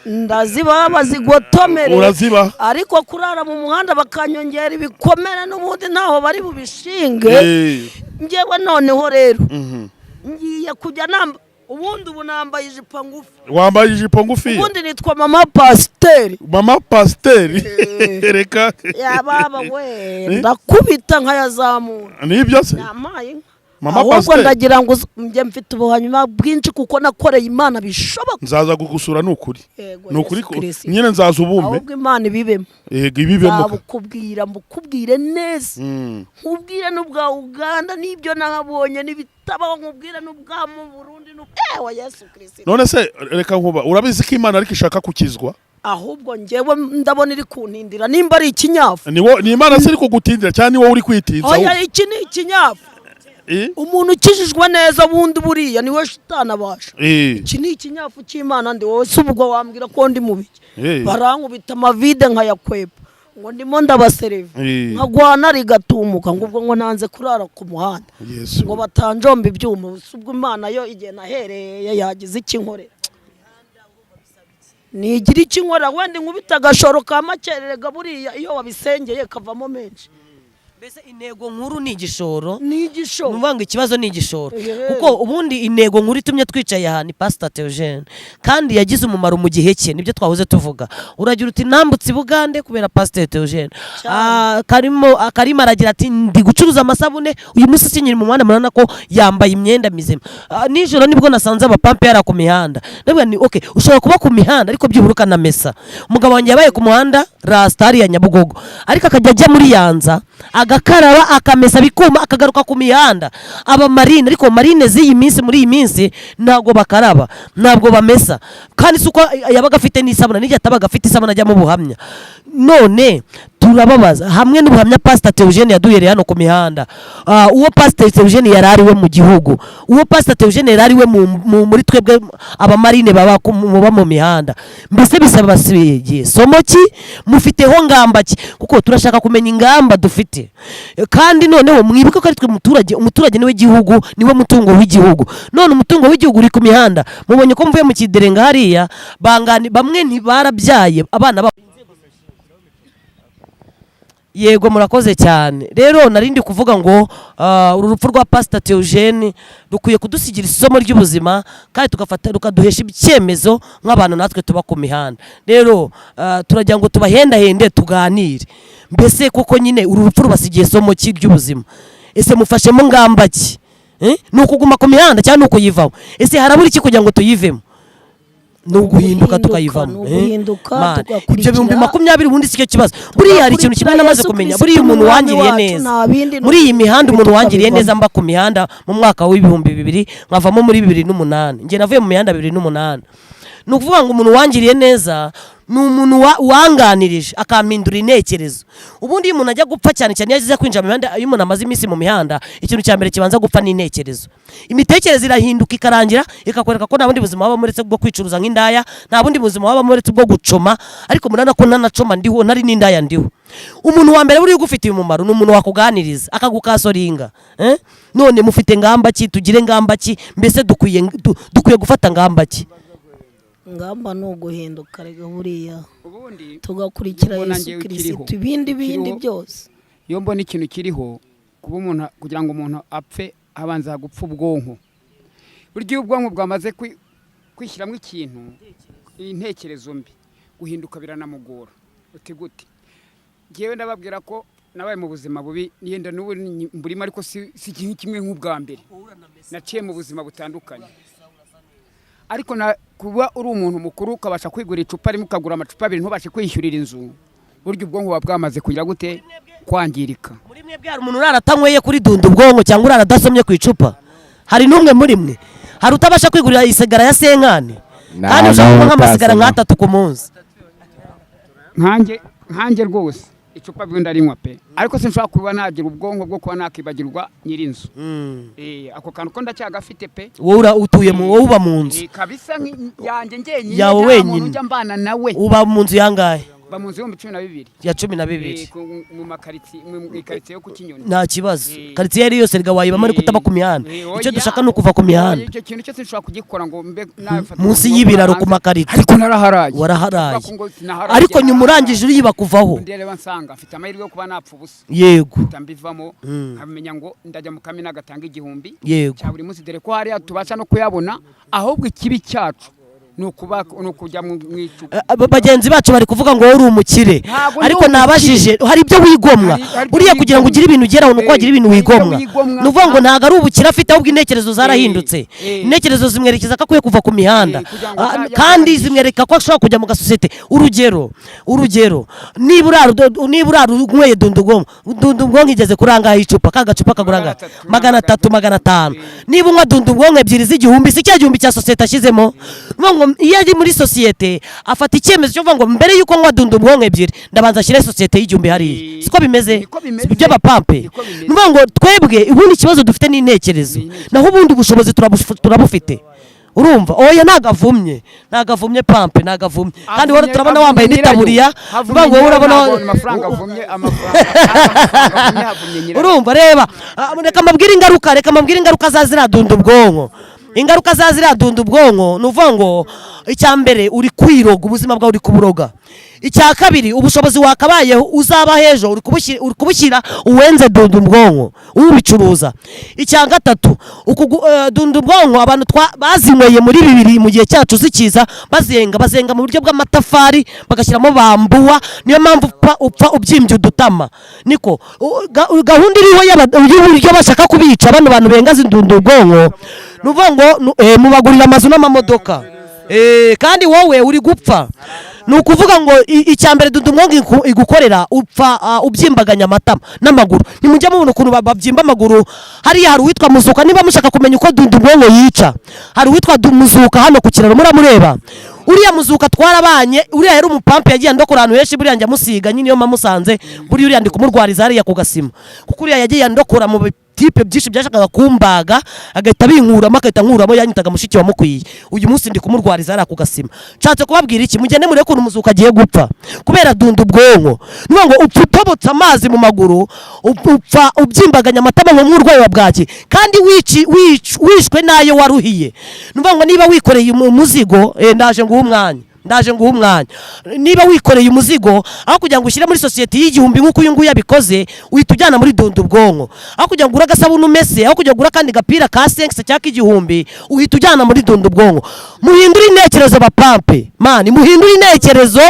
ndaziba bazigotomere uraziba ariko kurara mu muhanda bakanyongera ibikomere n'ubundi ntaho bari bubishinge ngewe noneho rero ngiye kujya ubundi ubu nambaye ijipo ngufi wambaye ijipo ngufi ubundi nitwa mama pasiteri reka ya baba we ndakubita nkayazamura nibyo se yamaye ahubwo ndagira ngo njye mfite ubuhanyuma bwinshi kuko nakoreye Imana bishoboka nzaza kugusura nukuri nyine nzaza ubumbe ahubwo Imana ibibemo mbukubwire neza nkubwire n'ubwa Uganda n'ibyo nahabonye n'ibitabaho nkubwire n'ubwa mu Burundi wa Yesu Kristo none se reka nkuba urabizi ko Imana ariko ishaka kukizwa ahubwo ngewe ndabona iri kuntindira nimba ari ikinyafu ni Imana se iri kugutindira cyane wowe uri kwitinza oya iki ni ikinyafu umuntu ukijijwe neza bundi buriya niwe shitana basha iki ni ikinyafu cy'Imana ndi wowe subwo wambwira ko ndi mubiki barankubita amavide nkayakweba ngo ndimo ndabasereva nkagwana rigatumuka ngo nanze kurara ku muhanda ngo batanjomba ibyuma subwo Imana yo igihe nahereye yagize ikinkorera nigira ikinkorera wenda nkubita agashoro ka makererega buriya iyo wabisengeye kavamo menshi mbese intego nkuru ni igishoro numvanga ikibazo ni igishoro kuko ubundi intego nkuru itumye twicaye aha ni Pastor Theogene kandi yagize umumaro mu gihe cye nibyo twahoze tuvuga uragira uti nambutse Bugande kubera Pastor Theogene karimo aragira ati ndi gucuruza amasabune uyu munsi sinyiri mu mwana murana ko yambaye imyenda mizima nijoro nibwo nasanze abapampe yara ku mihanda nabwo ni okay ushobora kuba ku mihanda ariko byiburuka na mesa umugabo wanjye yabaye ku muhanda Stade-Nyabugogo ariko akajya ajya muri Yanza agakaraba akamesa bikuma akagaruka ku mihanda aba marine ariko marine z'iyi minsi muri iyi minsi ntago bakaraba ntabwo bamesa kandi suko yabaga afite n'isabuna n'ijya atabaga afite isabuna ajya mu buhamya none turababaza hamwe n'ubuhamya Pastor Theogene yaduhereye hano ku mihanda uwo Pastor Theogene yarari we mu gihugu uwo Pastor Theogene yarari we muri twebwe aba marine baba mu mihanda mbese bisaba basiye somoki mufiteho ngamba ki kuko turashaka kumenya ingamba dufite kandi noneho mwibuke ko ari twe umuturage niwe gihugu niwe mutungo w'igihugu none umutungo w'igihugu uri ku mihanda mubonye ko mvuye mu kiderenga hariya bamwe ntibarabyaye abana ba yego murakoze cyane rero narindi kuvuga ngo uru rupfu rwa Pastor Theogene rukwiye kudusigira isomo ry'ubuzima kandi tukaduhesha icyemezo nk'abantu natwe tuba ku mihanda rero turagira ngo tubahendahende tuganire mbese koko nyine uru rupfu rubasigiye isomo cy'ubuzima ese mufashemo ngamba ki ni ukuguma ku mihanda cyangwa ni ukuyivaho ese harabura iki kugira ngo tuyivemo nuguhinduka tukayivamo ibyo 2020 ubundi sikyo kibazo buriya hari ikintu kimwe namaze kumenya buriya umuntu wangiriye neza muri iyi mihanda umuntu wangiriye neza mba ku mihanda mu mwaka w'2000 nkavamo muri 2008 nge navuye mu mihanda 2008 nukuvuga ngo umuntu wangiriye neza ni umuntu wanganirije akampindura intekerezo ubundi iyo umuntu ajya gupfa cyane cyane yagize kwinjira mu mihanda iyo umuntu amaze iminsi mu mihanda ikintu cya mbere kibanza gupfa ni intekerezo imitekerereze irahinduka ikarangira ikakwereka ko nta bundi buzima waba muretse bwo kwicuruza nk'indaya nta bundi buzima waba muretse bwo gucoma ariko murana ko nanacoma ndiho ntari n'indaya ndiho umuntu wa mbere buri ugufitiye umumaro ni umuntu wakuganiriza akagukasoringa none mufite ngamba ki tugire ngamba ki mbese dukwiye gufata ngamba ki ngamba no guhinduka rega buriya tugakurikira Yesu Kristo ibindi byose iyo mbona ikintu kiriho kuba umuntu kugira ngo umuntu apfe abanza gupfa ubwonko buryo ubwonko bwamaze kwishyiramo ikintu intekerezo mbi guhinduka biranamugora uti gute ngewe ndababwira ko nabaye mu buzima bubi yenda n'ubu mburimo ariko si kimwe nk'ubwa mbere naciye mu buzima butandukanye ariko kuba uri umuntu mukuru ukabasha kwigura icupa rimwe ukagura amacupa abiri ntubashe kwishyurira inzu buryo ubwonko buba bwamaze kugira gute kwangirika. Muri mwe byari umuntu uraratanyweye kuri dunda ubwonko cyangwa uraradasomye ku icupa hari n'umwe muri mwe hari utabasha kwigurira isigara ya senkani kandi ushaka kunywa amasigara nk'atatu ku munsi nkanjye rwose icupa bwenda rinywa pe ariko sinshobora kuba nagira ubwonko bwo kuba nakibagirwa nyirinzu ako kantu ko ndacyagafite pe wowe uba mu nzu kabisa yanjye ngenyine yawe wenyine ujya mbana nawe uba mu nzu yangahe ba mu nzu ya 12 mu makaritsiye mu karitsiye yo ku Kinyoni nta kibazo karitsiye yari yose riga wayibamo ariko utaba ku mihanda icyo dushaka no kuva ku mihanda icyo kintu cyose nshobora kugikora ngo mbe munsi y'ibiraro ku makarito ariko naraharaye waraharaye ariko nyuma urangije uriyiba kuvaho ndereba nsanga mfite amahirwe yo kuba napfa ubusa yego tambivamo nkamenya ngo ndajya mu kamina gatanga 1000 yego cya buri munsi dore ko hari tubasha no kuyabona ahubwo ikibi cyacu nukujya mu icupa bagenzi bacu bari kuvuga ngo uri umukire ariko nabashije hari ibyo wigomwa uriya kugira ngo ugire ibintu ugeraho nuko wagira ibintu wigomwa nuvuga ngo ntago ari ubukire afite ahubwo intekerezo zarahindutse intekerezo zimwerekeza ko akwiye kuva ku mihanda kandi zimwereka ko ashobora kujya mu gasosiyete urugero niba unyweye dunda ubwonko igeze kuranga icupa kagacupa kaguranga 300 500 niba unywa dunda ubwonko ebyiri z'igihumbi si cya gihumbi cya sosiyete ashyizemo iyo ari muri sosiyete afata icyemezo cyo kuvuga ngo mbere yuko nywa dunda ubwonko ebyiri ndabanza ashyire sosiyete y'igihumbi hariya siko bimeze by'abapampe nuvuga ngo twebwe ubundi ikibazo dufite n'intekerezo naho ubundi ubushobozi turabufite urumva oya nagavumye pampe nagavumye kandi wowe turabona wambaye n'itaburiya nuvuga ngo urabona amafaranga avumye urumva reba reka mbabwire ingaruka za ziriya dunda ubwonko ingaruka za ziriya dunda ubwonko nuvuga ngo icya mbere uri kwiroga ubuzima bwawe uri kuburoga icya kabiri ubushobozi wakabayeho uzaba hejo uri kubushyira uwenze dunda ubwonko ubicuruza icya gatatu dunda ubwonko abantu bazinyweye muri 2000 mu gihe cyacu zikiza bazenga mu buryo bw'amatafari bagashyiramo bambuwa niyo mpamvu upfa ubyimbye udutama niko gahunda iriho y'uburyo bashaka kubica bano bantu bengaza dunda ubwonko nuvuga ngo mubagurira amazu n'amamodoka kandi wowe uri gupfa nukuvuga ngo icyambere dunda ubwonko igukorera upfa ubyimbaganya amatama n'amaguru nimujya mubona ukuntu babyimba amaguru hariya hari uwitwa muzuka niba mushaka kumenya uko dunda ubwonko yica hari uwitwa muzuka hano ku kiraro muramureba uriya muzuka twarabanye uriya yari umupampe yagiye ndokora ahantu henshi buriya njya musiga nyine yo mamusanze uriya ndi kumurwariza hariya ku Gasima kuko uriya yagiye ndokora mu tipe byinshi byashakaga kumbaga agahita binkuramo agahita nkuramo yanyitaga mushiki wa mukwiye uyu munsi ndi kumurwariza hariya ku Gasima nshatse kubabwira iki mugende mureke ukuntu umuzuka agiye gupfa kubera dunda ubwonko nuvuga ngo upfa utobotse amazi mu maguru upfa ubyimbaganya amatama nk'umurwayi wa bwaki kandi wishwe nayo waruhiye nuvuga ngo niba wikoreye umuzigo ndaje nguha umwanya niba wikoreye umuzigo aho kugira ngo ushyire muri sosiyete y'igihumbi nk'uko uyu nguyu yabikoze uhita ujyana muri dunda ubwonko aho kugira ngo ugure agasabune umese aho kugira ngo ugure akandi gapira ka 5 cyangwa igihumbi uhita ujyana muri dunda ubwonko muhindura intekerezo bapampe mani muhindura intekerezo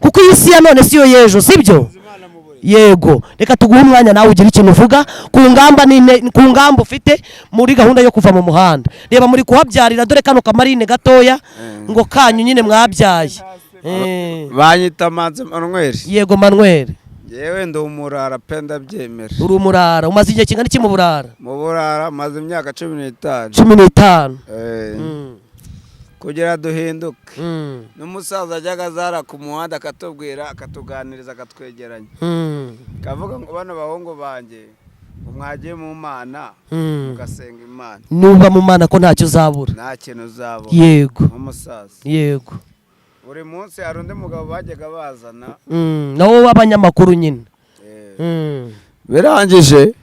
kuko iyi si ya none siyo yejo sibyo yego reka tuguhe umwanya nawe ugira ikintu uvuga ku ngamba ufite muri gahunda yo kuva mu muhanda reba muri kuhabyarira dore kano kamarine gatoya ngo kanyu nyine mwabyaye banyita Manuel yego Manuel yewe ndi umurara pe ndabyemera uri umurara umaze igihe kingana iki mu burara maze imyaka 15 kugira duhinduke n'umusaza ajyaga azara ku muhanda akatubwira akatuganiriza akatwegeranya kavuga ngo bano bahungu banjye umwagiye mu Mana ugasenga Imana nuba mu Mana ko ntacyo uzabura nta kintu uzabura yego umusaza yego buri munsi hari undi mugabo bajyaga bazana nawo w'abanyamakuru nyine birangije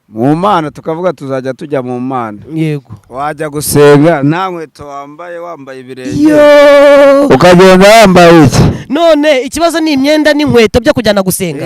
mu mana tukavuga tuzajya tujya mu mana yego wajya gusenga nta nkweto wambaye ibirenge yo ukagenda wambaye iki none ikibazo ni imyenda n'inkweto byo kujyana gusenga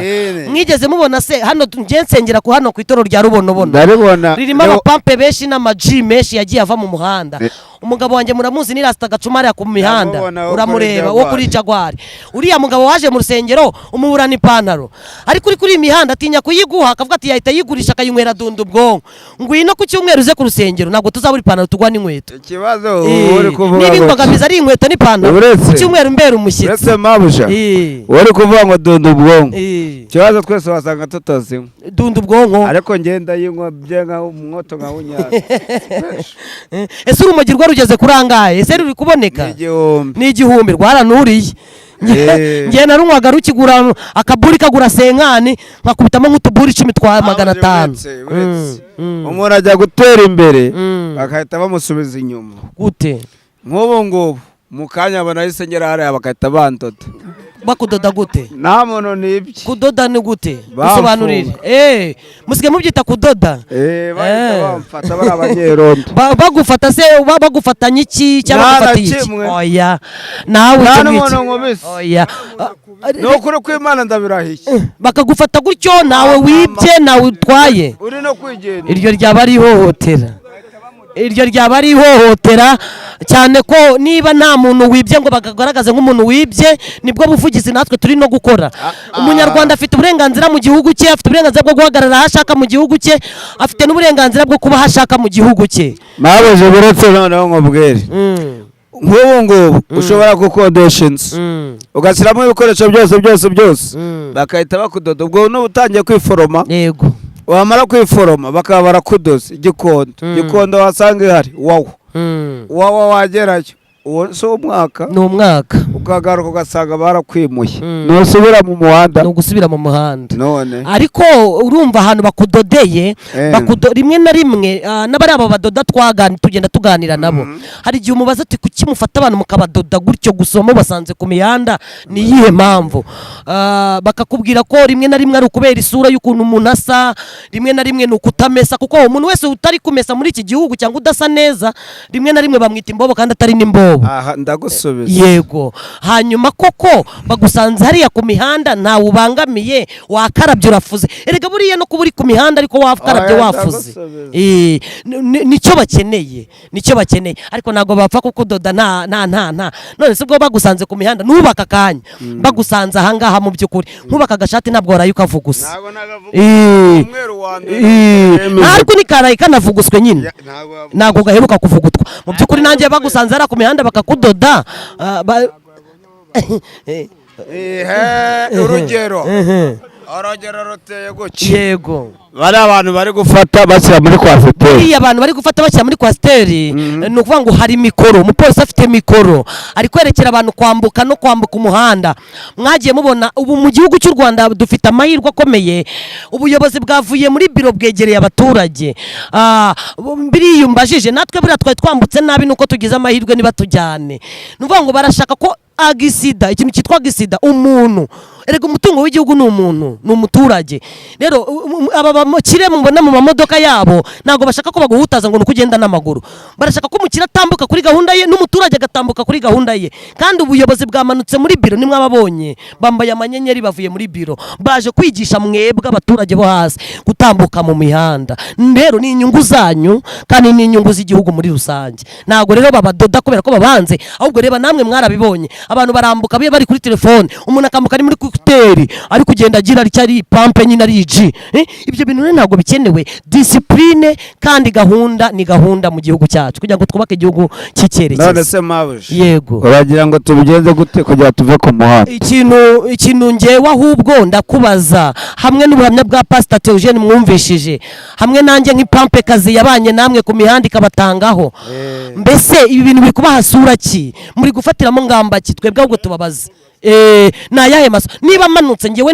mwigeze mubona se hano ngiye nsengera ku hano ku itoro rya rubonobono ndaribona ririmo abapampe benshi n'amaji menshi yagiye ava mu muhanda umugabo wanjye muramuzi ni Rasta Gacuma ariya ku mihanda uramureba wo kuri Jaguar uriya mugabo waje mu rusengero umuburana ipantaro ariko uri kuri imihanda atinya kuyiguha akavuga ati yahita yigurisha akayinywera dunda ubwonko ngwino ku cyumweru uze ku rusengero ntabwo tuzabura ipantaro tugwa n'inkweto ikibazo uri kuvuga niba imbogamizi ari inkweto n'ipantaro ku cyumweru mbere umushyitsi uretse mabusha uri kuvuga ngo dunda ubwonko ikibazo twese wasanga tutazinywa dunda ubwonko ariko ngenda yinywa bye nka umwoto nka wunyara ese urumogi rugeze kurangaye ese ruri kuboneka ni igihumbi rwaranuriye ngiye narunywaga rukigura akaburi kagura senkani nkakubitamo nk'utuburi 10 twa 500 umuntu ajya gutera imbere bakahita bamusubiza inyuma gute nk'ubu ngubu mu kanya banahise ngera hariya bakahita bandoda bakudoda gute nta muntu nibye kudoda ni gute usobanurire musige mubyita kudoda bahita bamfata bari abanyerondo bagufata se bagufatanya iki cyangwa bagufatiye iki oya nawe nta n'umuntu nkubise oya ni ukuri kw'Imana ndabirahiye bakagufata gutyo nawe wibye nawe utwaye uri no kwigenda iryo ryaba ari ihohotera iryo ryaba ari ihohotera cyane ko niba nta muntu wibye ngo bakagaragaze nk'umuntu wibye nibwo buvugizi natwe turi no gukora umunyarwanda afite uburenganzira mu gihugu cye afite uburenganzira bwo guhagarara aho ashaka mu gihugu cye afite n'uburenganzira bwo kuba aho ashaka mu gihugu cye mabuze buretse noneho nkubwire nk'ubu ngubu ushobora gukodesha inzu ugashyiramo ibikoresho byose bakahita bakudoda ubwo n'ubu utangiye kwiforoma yego wamara kwiforoma bakaba barakudoza igikondo wasanga ihari wawa wagerayo uwo si umwaka ni umwaka ukagaruka ugasanga barakwimuye ntusubira mu muhanda ni ugusubira mu muhanda none ariko urumva ahantu bakudodeye rimwe na rimwe n'abari aba badoda tugenda tuganira nabo hari igihe umubaza ati kuki mufata abantu mukabadoda gutyo gusa mubasanze ku mihanda ni iyihe mpamvu bakakubwira ko rimwe na rimwe ari ukubera isura y'ukuntu umuntu asa rimwe na rimwe ni ukutamesa kuko umuntu wese utari kumesa muri iki gihugu cyangwa udasa neza rimwe na rimwe bamwita imbobo kandi atari n'imbobo aha ndagusubiza yego hanyuma koko bagusanze hariya ku mihanda ntawe ubangamiye wakarabye urafuze erega buriya no kuba uri ku mihanda ariko wakarabye wafuze nicyo bakeneye ariko ntabwo bapfa kukudoda nta none se ubwo bagusanze ku mihanda nubaka akanya bagusanze ahangaha mu by'ukuri nkubaka agashati ntabwo waraye ukavugusa ariko ni karaye kanavuguswe nyine ntabwo gaheruka kuvugutwa mu by'ukuri nanjye bagusanze hariya ku mihanda bakakudoda urugero ruteye gutya yego bari abantu bari gufata bashyira muri kwasiteri iyo abantu bari gufata bashyira muri kwasiteri ni ukuvuga ngo hari mikoro umupolisi afite mikoro ari kwerekera abantu kwambuka no kwambuka umuhanda mwagiye mubona ubu mu gihugu cy'u Rwanda dufite amahirwe akomeye ubuyobozi bwavuye muri biro bwegereye abaturage biriyumbajije natwe buriya twari twambutse nabi nuko tugize amahirwe niba tujyane ni ukuvuga ngo barashaka ko agisida ikintu cyitwa agisida umuntu erega umutungo w'igihugu ni umuntu ni umuturage rero aba bakire mubona mu mamodoka yabo ntabwo bashaka ko baguhutaza ngo nuko ugenda n'amaguru barashaka ko umukire atambuka kuri gahunda ye n'umuturage agatambuka kuri gahunda ye kandi ubuyobozi bwamanutse muri biro nimwe ababonye bambaye amanyenyeri bavuye muri biro baje kwigisha mwebwe abaturage bo hasi gutambuka mu mihanda rero ni inyungu zanyu kandi ni inyungu z'igihugu muri rusange ntabwo rero babadoda kubera ko babanze ahubwo reba namwe mwarabibonye abantu barambuka bari kuri telefone umuntu akambuka ari muri kuteri ari kugenda agira ari pampe nyine ari igi ibyo bintu ntabwo bikenewe discipline kandi gahunda ni gahunda mu gihugu cyacu kugira ngo twubake igihugu cy'icyerekezo none se mabuje yego uragira ngo tubigenze gute kugira tuve ku muhanda ikintu ngewe ahubwo ndakubaza hamwe n'ubuhamya bwa Pastor Theogene mwumvishije hamwe nanjye nk'ipampe kazi yabanye namwe ku mihanda ikabatangaho mbese ibi bintu biri kubaha sura ki muri gufatiramo ngamba ki twebwe ahubwo tubabaze na yahe maso niba manutse ngewe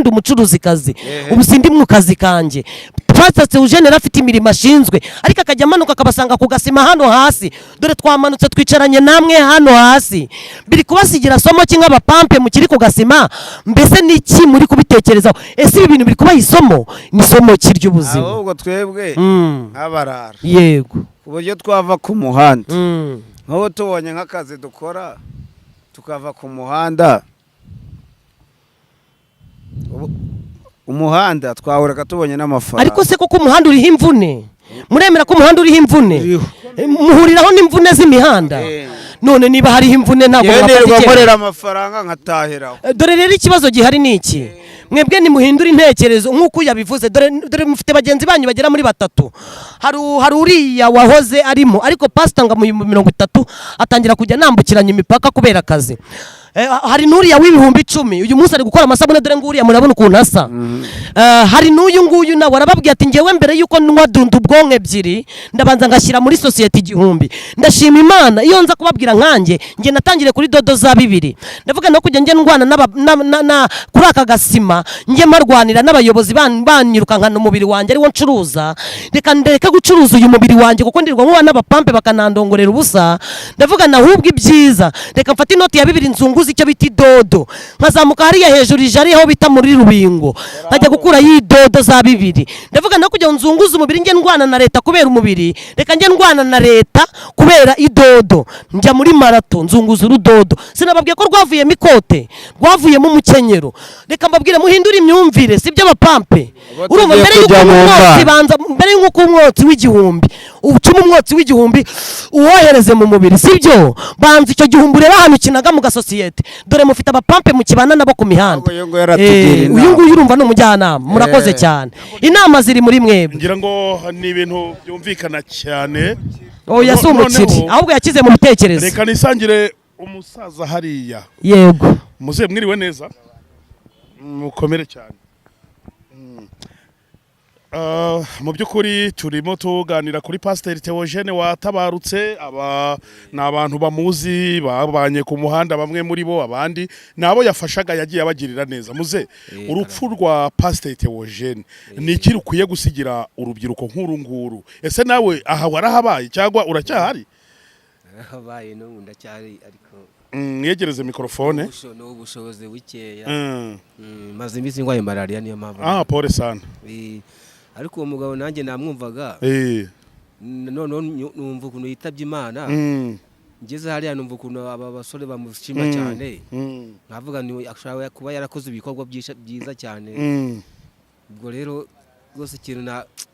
ndi umucuruzi kazi ubu sindi mu kazi kanje Pastor Theogene afite imirimo ashinzwe ariko akajya amanuka akabasanga Kugasima hano hasi dore twamanutse twicaranye namwe hano hasi biri kubasigira somo ki nk'abapampe mu kiri Kugasima mbese niki muri kubitekerezaho ese ibi bintu biri kubaha isomo ni somo ki ry'ubuzima ahubwo twebwe abarara yego uburyo twava ku muhanda nk'ubu tubonye nk'akazi dukora tukava ku muhanda umuhanda twahuraga tubonye n'amafaranga ariko se koko umuhanda uriho imvune muremera ko umuhanda uriho imvune muhuriraho n'imvune z'imihanda none niba hariho imvune ntabwo mwafaze nkorera amafaranga nkatahiraho dore rero ikibazo gihari ni iki mwebwe nimuhindura intekerezo nk'uko yabivuze dore mufite bagenzi banyu bagera muri 3 hari uriya wahoze arimo ariko pastor nga mu 30 atangira kujya nambukiranya imipaka kubera akazi hari nuriya w'ibihumbi 10 uyu munsi ari gukora amasabune dore nguriya murabona ukuntu asa hari n'uyu nguyu nawe arababwiye ati ngewe mbere yuko nywa dundu ubwonko ebyiri ndabanza ngashyira muri societe 1000 ndashima Imana iyo nza kubabwira nkanjye nge natangire kuri dodo za 2 ndavuga no kujya nge ndwana na kuri aka gasima nge marwanira n'abayobozi banyirukankana umubiri wanjye ari wo ncuruza reka ndeke gucuruza uyu mubiri wanjye kuko ndirwa nkuba n'abapampe bakanandongorera ubusa ndavuga nahubwo ibyiza reka mfate inoti ya 2 nzunguza icyo biti dodo nkazamuka hariya hejuru ijari aho bita muri Rubingo nkajya gukura yidodo za 2 ndavuga no kujya nzunguza umubiri nge ndwana na leta kubera umubiri reka nge ndwana na leta kubera idodo njya muri marato nzunguza urudodo sinababwiye ko rwavuye mikote rwavuye mu mukenyero reka mbabwire muhindura imyumvire sibyo abapampe urumva mbere yuko umwotsi banza mbere yuko umwotsi w'igihumbi ucuma umwotsi w'igihumbi uwohereze mu mubiri sibyo banza icyo gihumbi reba hano kinaga mu gasosiyete dore mufite abapampe mu kibana nabo ku mihanda uyu nguyu urumva ni umujyanama murakoze cyane inama ziri muri mwebwe ngira ngo ni ibintu byumvikana cyane oya si umukiri ahubwo yakize mu bitekerezo reka nisangire umusaza hariya yego muze mwiriwe neza mukomere cyane mu by'ukuri turimo tuganira kuri Pastor Theogene watabarutse ni abantu bamuzi babanye ku muhanda bamwe muri bo abandi nabo yafashaga yagiye abagirira neza muze urupfu rwa Pastor Theogene ni iki rukwiye gusigira urubyiruko nk'uru nguru ese nawe aha warahabaye cyangwa uracyahari habaye no ndacyari ariko yegereze mikrofone ubushobozi bukeya maze iminsi ngwaye malaria niyo mpamvu pole sana ariko uwo mugabo nanjye namwumvaga none numva ukuntu yitabye Imana ngeze hariya numva ukuntu aba basore bamushima cyane nkavuga ni ashobora kuba yarakoze ibikorwa byiza cyane ubwo rero rwose ikintu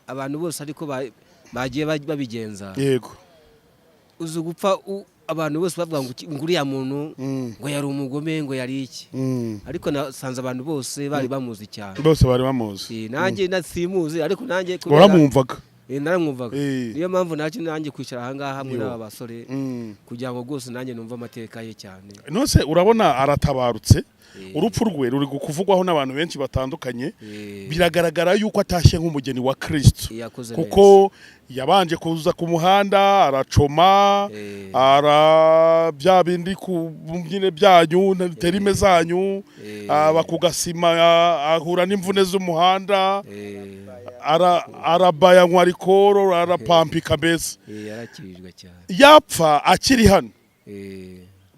abantu bose ariko bagiye babigenza yego uzi gupfa abantu bose bavuga ngo nguriya muntu ngo yari umugome ngo yari iki ariko nasanze abantu bose bari bamuzi cyane bose bari bamuzi nanjye nasimuzi ariko nanjye waramwumvaga naramwumvaga niyo mpamvu nanjye kwicara aha ngaha hamwe n'aba basore kugira ngo rwose nanjye numve amateka ye cyane nose urabona aratabarutse urupfu rwe ruri kuvugwaho n'abantu benshi batandukanye biragaragara yuko atashye nk'umugeni wa Kristo kuko yabanje kuza ku muhanda aracoma bya bindi ku mbyine byanyu terime zanyu Kugasima ahura n'imvune z'umuhanda arabaya nkwarikoro arapampika mbese yarakirijwe cyane yapfa akiri hano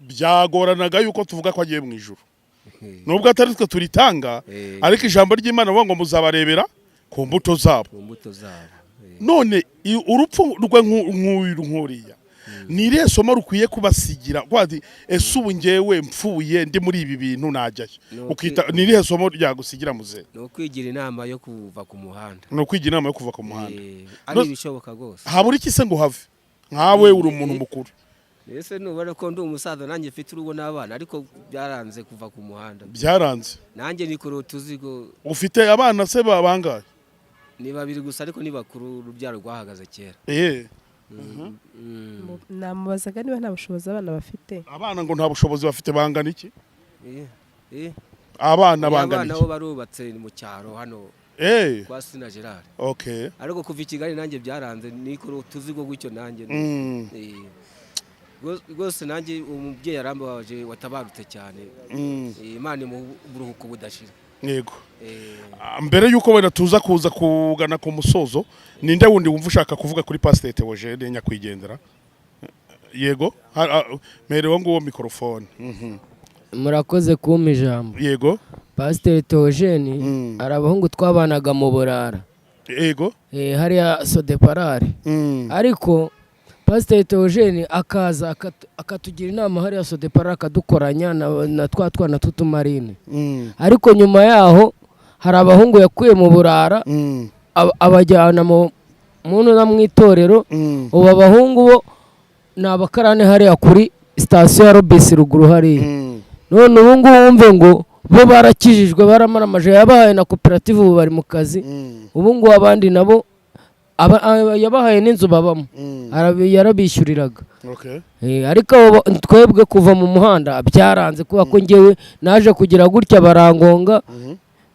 byagoranaga yuko tuvuga ko agiye mu ijuru nubwo atari twe turitanga ariko ijambo ry'Imana ngo muzabarebera ku mbuto zabo none urupfu rwe nk'uriya ni irihe somo rukwiye kubasigira kwadi ese ubu ngewe mpfuye ndi muri ibi bintu najyayo ukita ni irihe somo ryagusigira muze no kwigira inama yo kuva ku muhanda ari bishoboka gose habura iki se ngo have nkawe uri umuntu mukuru ese nubara ko ndi umusaza nanjye mfite urugo n'abana ariko byaranze kuva ku muhanda byaranze nanjye nikoro tuzigo ufite abana se babangaye ni 2 gusa ariko ni bakuru urubyaro rwahagaze kera namubazaga niba nta bushobozi abana bafite abana ngo nta bushobozi bafite bangana iki abana bangana iki abana bo barubatse mu cyaro hano kwa Sina Gerard okay ariko kuva i Kigali nanjye byaranze nikoro tuzigo gutyo nanjye rwose nanjye umubyeyi yarambabaje watabarutse cyane. Imana mu buruhuko budashira. Yego. Mbere yuko wenda tuza kuza kugana ku musozo, ninde wundi wumva ushaka kuvuga kuri Pasteur Theogene nyakwigendera? Yego. Merewe ngo microphone. Murakoze kumpa ijambo. Yego. Pasteur Theogene arabahungu twabanaga mu burara. Yego. Hariya Sodeparare. Ariko Pasteur Theogene akaza akatugira inama hariya Sodeparare akadukoranya na twana tutumarine. Ariko nyuma yaho hari abahungu yakuye mu burara abajyana mu muntu mu itorero. Ubu abahungu bo ni abakarane hariya kuri station ya Arabasize ruguru hariya. None ubu ngubu wumve ngo bo barakijijwe baramaramaje yabahaye na koperative ubu bari mu kazi. Ubu ngubu abandi nabo yabahaye n'inzu babamo yarabishyuriraga. Ariko twebwe kuva mu muhanda byaranze kuba ko ngewe naje kugira gutya barangonga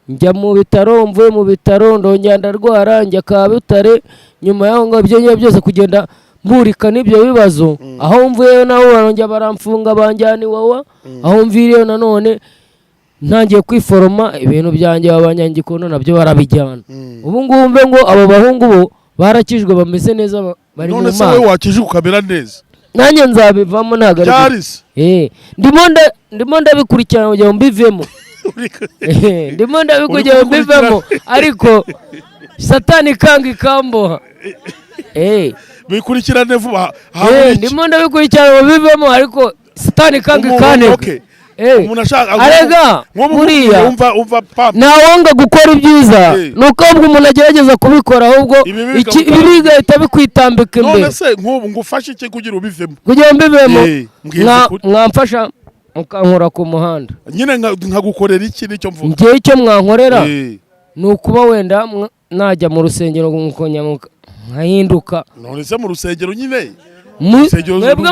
njya mu bitaro, mvuye mu bitaro ndongera ndarwara njya Kabutare. Nyuma yaho ngo ibyo byose kugenda mburika n'ibyo bibazo, aho mvuyeyo naho barongera baramfunga banjyana iwawa, aho mviriyo nanone ntangiye kwiforoma ibintu byanjye abanyangikono nabyo barabijyana. Ubu ngubu mbe ngo abo bahungu bo barakijwe bameze neza bari mu Mana. None se wowe wakije ukamera neza? Nanjye nzabivamo ntagarika. Ndimo ndabikurikirana kugira ngo mbivemo. Ndimo ndabikurikirana ngo mbivemo ariko Satani kanga ikamboha. Bikurikirane vuba. Ndimo ndabikurikirana ngo mbivemo ariko Satani kanga ikane. Umuntu ashaka arega buriya ntawanga gukora ibyiza nuko ahubwo umuntu agerageza kubikora ahubwo ibi bigahita bikwitambika imbere. None se nk'ubu ngufashe iki kugira ubivemo? Kugira mbivemo mwamfasha mukankora ku muhanda. Nyine nkagukorera iki nicyo mvuga? Ngiye icyo mwankorera ni ukuba wenda najya mu rusengero nkahinduka. None se mu rusengero nyine mwebwe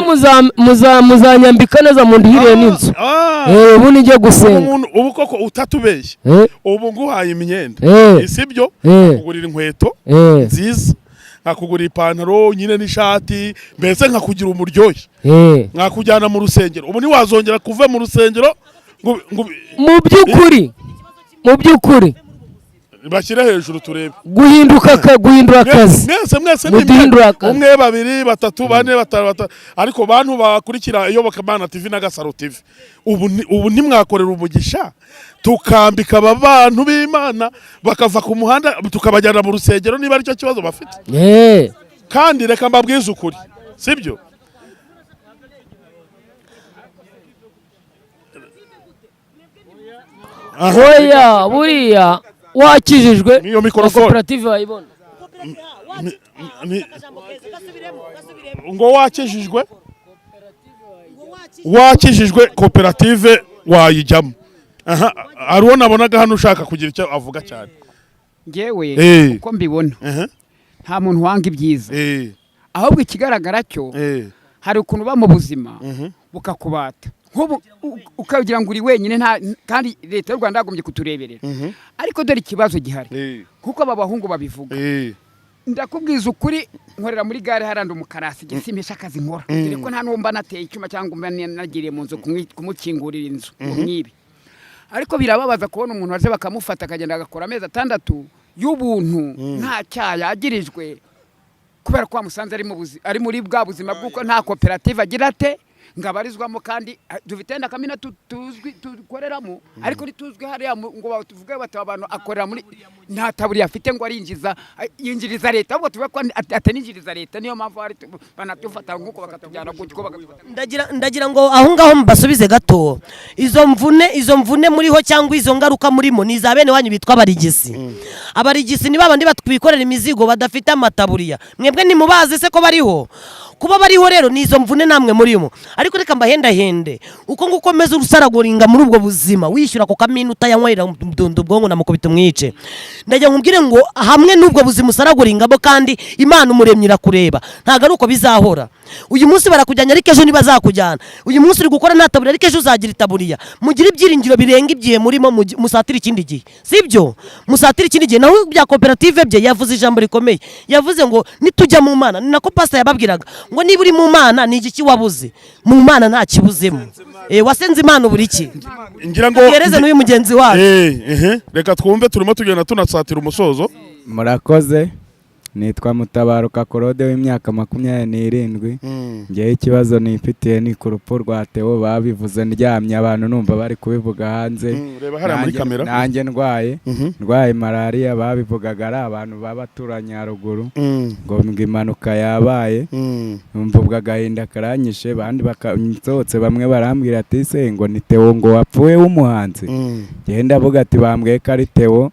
muzanyambika neza mu ndihiriye n'inzu. Ubu nijye gusenga. Ubu koko utatubeshye ubu nguhaye imyenda sibyo? Kugurira inkweto nziza, nkakugurira ipantaro nyine n'ishati, mbese nkakugira umuryoshye, nkakujyana mu rusengero. Ubu ntiwazongera kuva mu rusengero mu by'ukuri bashyire hejuru turebe guhindura akazi. Mwese umwe babiri batatu bane batanu, ariko bantu bakurikira Iyobokamana TV na Gasaro TV ubu ntimwakorera umugisha tukambika aba bantu b'Imana bakava ku muhanda tukabajyana mu rusengero niba aricyo kibazo bafite. Kandi reka mbabwize ukuri sibyo? Hoya buriya wakijijwe niyo mikrofone koperative wayibona ngo wakijijwe koperative wayijyamo. Ariwo nabonaga hano ushaka kugira icyo avuga cyane. Ngewe uko mbibona nta muntu wanga ibyiza, ahubwo ikigaragara cyo hari ukuntu uba mu buzima bukakubata nk'ubu ukagira ngo uri wenyine kandi leta y'u Rwanda yagombye kutureberera. Ariko dore ikibazo gihari kuko aba bahungu babivuga. Ndakubwiza ukuri nkorera muri gare haranda umukarasi gisimesha akazi nkora. Dore ko nta numba nateye icyuma cyangwa mba nagiriye mu nzu kumukingurira inzu mwibi. Ariko birababaza kubona umuntu waje bakamufata akagenda agakora amezi 6 y'ubuntu nta cyaya agirijwe kubera ko amusanze ari muri bwa buzima bw'uko nta koperative agira ate ngabarizwamo. Kandi dufite ndakamina tuzwi tukoreramo ariko rituzwe hariya ngo tuvuge bati abantu akorera muri nta taburi afite ngo yinjiriza leta, ahubwo tuvuga ko ataninjiriza leta. Niyo mpamvu ari banatufata nk'uko bakatujyana gutyo. Ndagira ngo aho ngaho mbasubize gato, izo mvune muriho cyangwa izo ngaruka murimo ni za bene wanyu bitwa abarigisi. Abarigisi ni babandi batwikorera imizigo badafite amataburiya. Mwebwe nimubazi se ko bariho? Kuba bariho rero ni izo mvune namwe murimo. Ariko reka mbahenda uko ngukomeza urusaragoringa muri ubwo buzima wishyura ko kamina utayanywera mdundo bwongo na mukubita umwice. Ndagira nkubwire ngo hamwe n'ubwo buzima usaragoringa bo kandi Imana umuremyi irakureba. Ntago ari uko bizahora. Uyu munsi barakujyanya ariko ejo ntibazakujyana. Uyu munsi uri gukora nta taburiya ariko ejo uzagira itaburiya. Mugira ibyiringiro birenga ibyihe murimo musatira ikindi gihe. Sibyo? Musatira ikindi gihe. Naho bya koperative bye yavuze ijambo rikomeye. Yavuze ngo nitujya mu Mana ni nako pastor yababwiraga ngo niba uri mu Mana ni igiki wabuze mu Mana nta kibuzemo wasenze Imana uburi iki ngira ngo yereze n'uyu mugenzi wacu reka twumve turimo tugenda tunasatira umusozo. Murakoze. Nitwa Mutabaruka Korode w'imyaka 27. Ngiye ikibazo nifitiye ni ku rupfu rwa Theo babivuze ndyamye abantu numva bari kubivuga hanze. Nanjye ndwaye malaria babivugaga ari abantu babaturanye haruguru ngo impanuka yabaye. Numva agahinda karanyishe bandi bakansohotse bamwe barambwira ati se ngo ni Theo ngo wapfuye w'umuhanzi. Genda avuga ati bambwiye ko ari Theo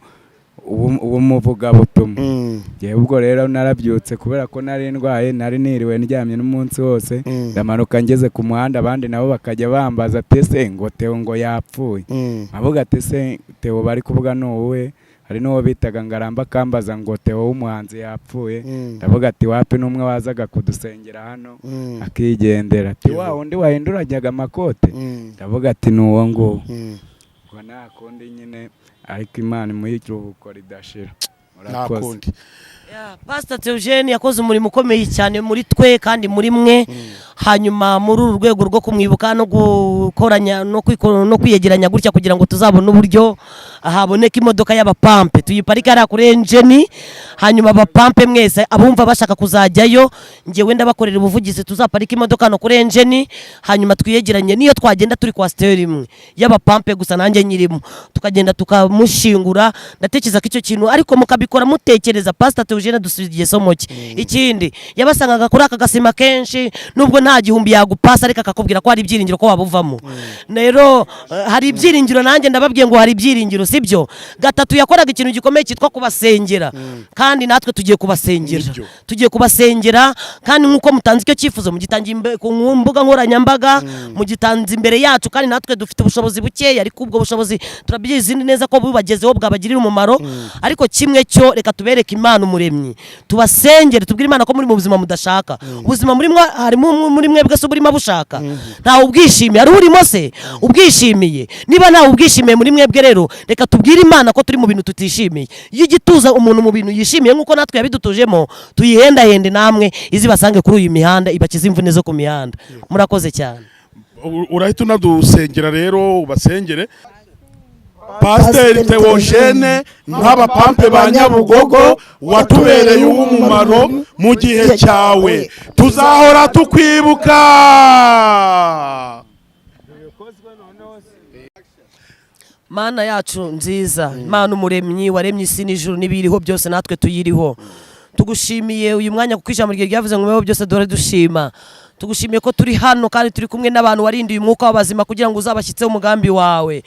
umuvuga butumwa. Ubwo rero narabyutse kubera ko nari ndwaye nari niriwe ndyamye n'umunsi wose ndamanuka ngeze ku muhanda abandi nabo bakajya bambaza ati se ngo Theo ngo yapfuye. Avuga ati se Theo bari kuvuga n'uwe hari n'uwo bitaga Ngaramba kambaza ngo Theo w'umuhanzi yapfuye. Ndavuga ati wapi n'umwe wazaga kudusengera hano akigendera ati wa undi wahindurajyaga amakote. Ndavuga ati n'uwo ngo nta kundi nyine ariko Imana muri kiruhuko ridashira. Murakoze. Pastor Theogene yakoze umurimo ukomeye cyane muri twe kandi muri mwe. Hanyuma muri uru rwego rwo kumwibuka no gukoranya no kwiyegeranya gutya kugira ngo tuzabone uburyo haboneka imodoka y'abapampe tuyiparika ari kuri engine. Hanyuma abapampe mwese abumva bashaka kuzajyayo ngewe ndabakorera ubuvugizi tuzaparika imodoka no kuri engine. Hanyuma twiyegeranye niyo twagenda turi kwa steur imwe y'abapampe gusa nanjye nyirimo tukagenda tukamushingura. Ndatekereza ko icyo kintu ariko mukabikora mutekereza Pastor Theogene dusubiye somo ki. Ikindi yabasangaga kuri aka gasima kenshi nubwo nta gihumbi yagupasa ariko akakubwira ko hari ibyiringiro ko wabuvamo. Rero hari ibyiringiro nanjye ndababwiye ngo hari ibyiringiro sibyo. Gatatu yakoraga ikintu gikomeye cyitwa kubasengera kandi natwe tugiye kubasengera kandi nkuko mutanze icyo cyifuzo mugitangiye ku mbuga nkoranyambaga mugitanze imbere yacu kandi natwe dufite ubushobozi bukeya ariko ubwo bushobozi turabyizi neza ko bubagezeho bwabagirira umumaro. Ariko kimwe cyo reka tubereke Imana umuremyi tubasengere tubwire Imana ko muri mu buzima mudashaka ubuzima muri mwe harimo muri mwebwe se burimo bushaka nta ubwishimiye ari urimo se ubwishimiye niba nta ubwishimiye muri mwebwe rero reka tubwire Imana ko turi mu bintu tutishimiye. Iyo gituza umuntu mu bintu yishimiye nkuko natwe yabidutujemo tuyihendahende namwe izibasange kuri uyu mihanda ibakiza imvune zo ku mihanda. Murakoze cyane. Urahita unadusengera rero ubasengere. Pastor Theogene nk'abapampe ba Nyabugogo watubereye uw'umumaro mu gihe cyawe tuzahora tukwibuka. Mana yacu nziza Imana umuremyi waremye isi n'ijuru n'ibiriho byose natwe tuyiriho tugushimiye uyu mwanya kuko ijambo rye ryavuze ngo byose dore dushima. Tugushimiye ko turi hano kandi turi kumwe n'abantu warindiye umwuka w'abazima kugira ngo uzabashyitse umugambi wawe.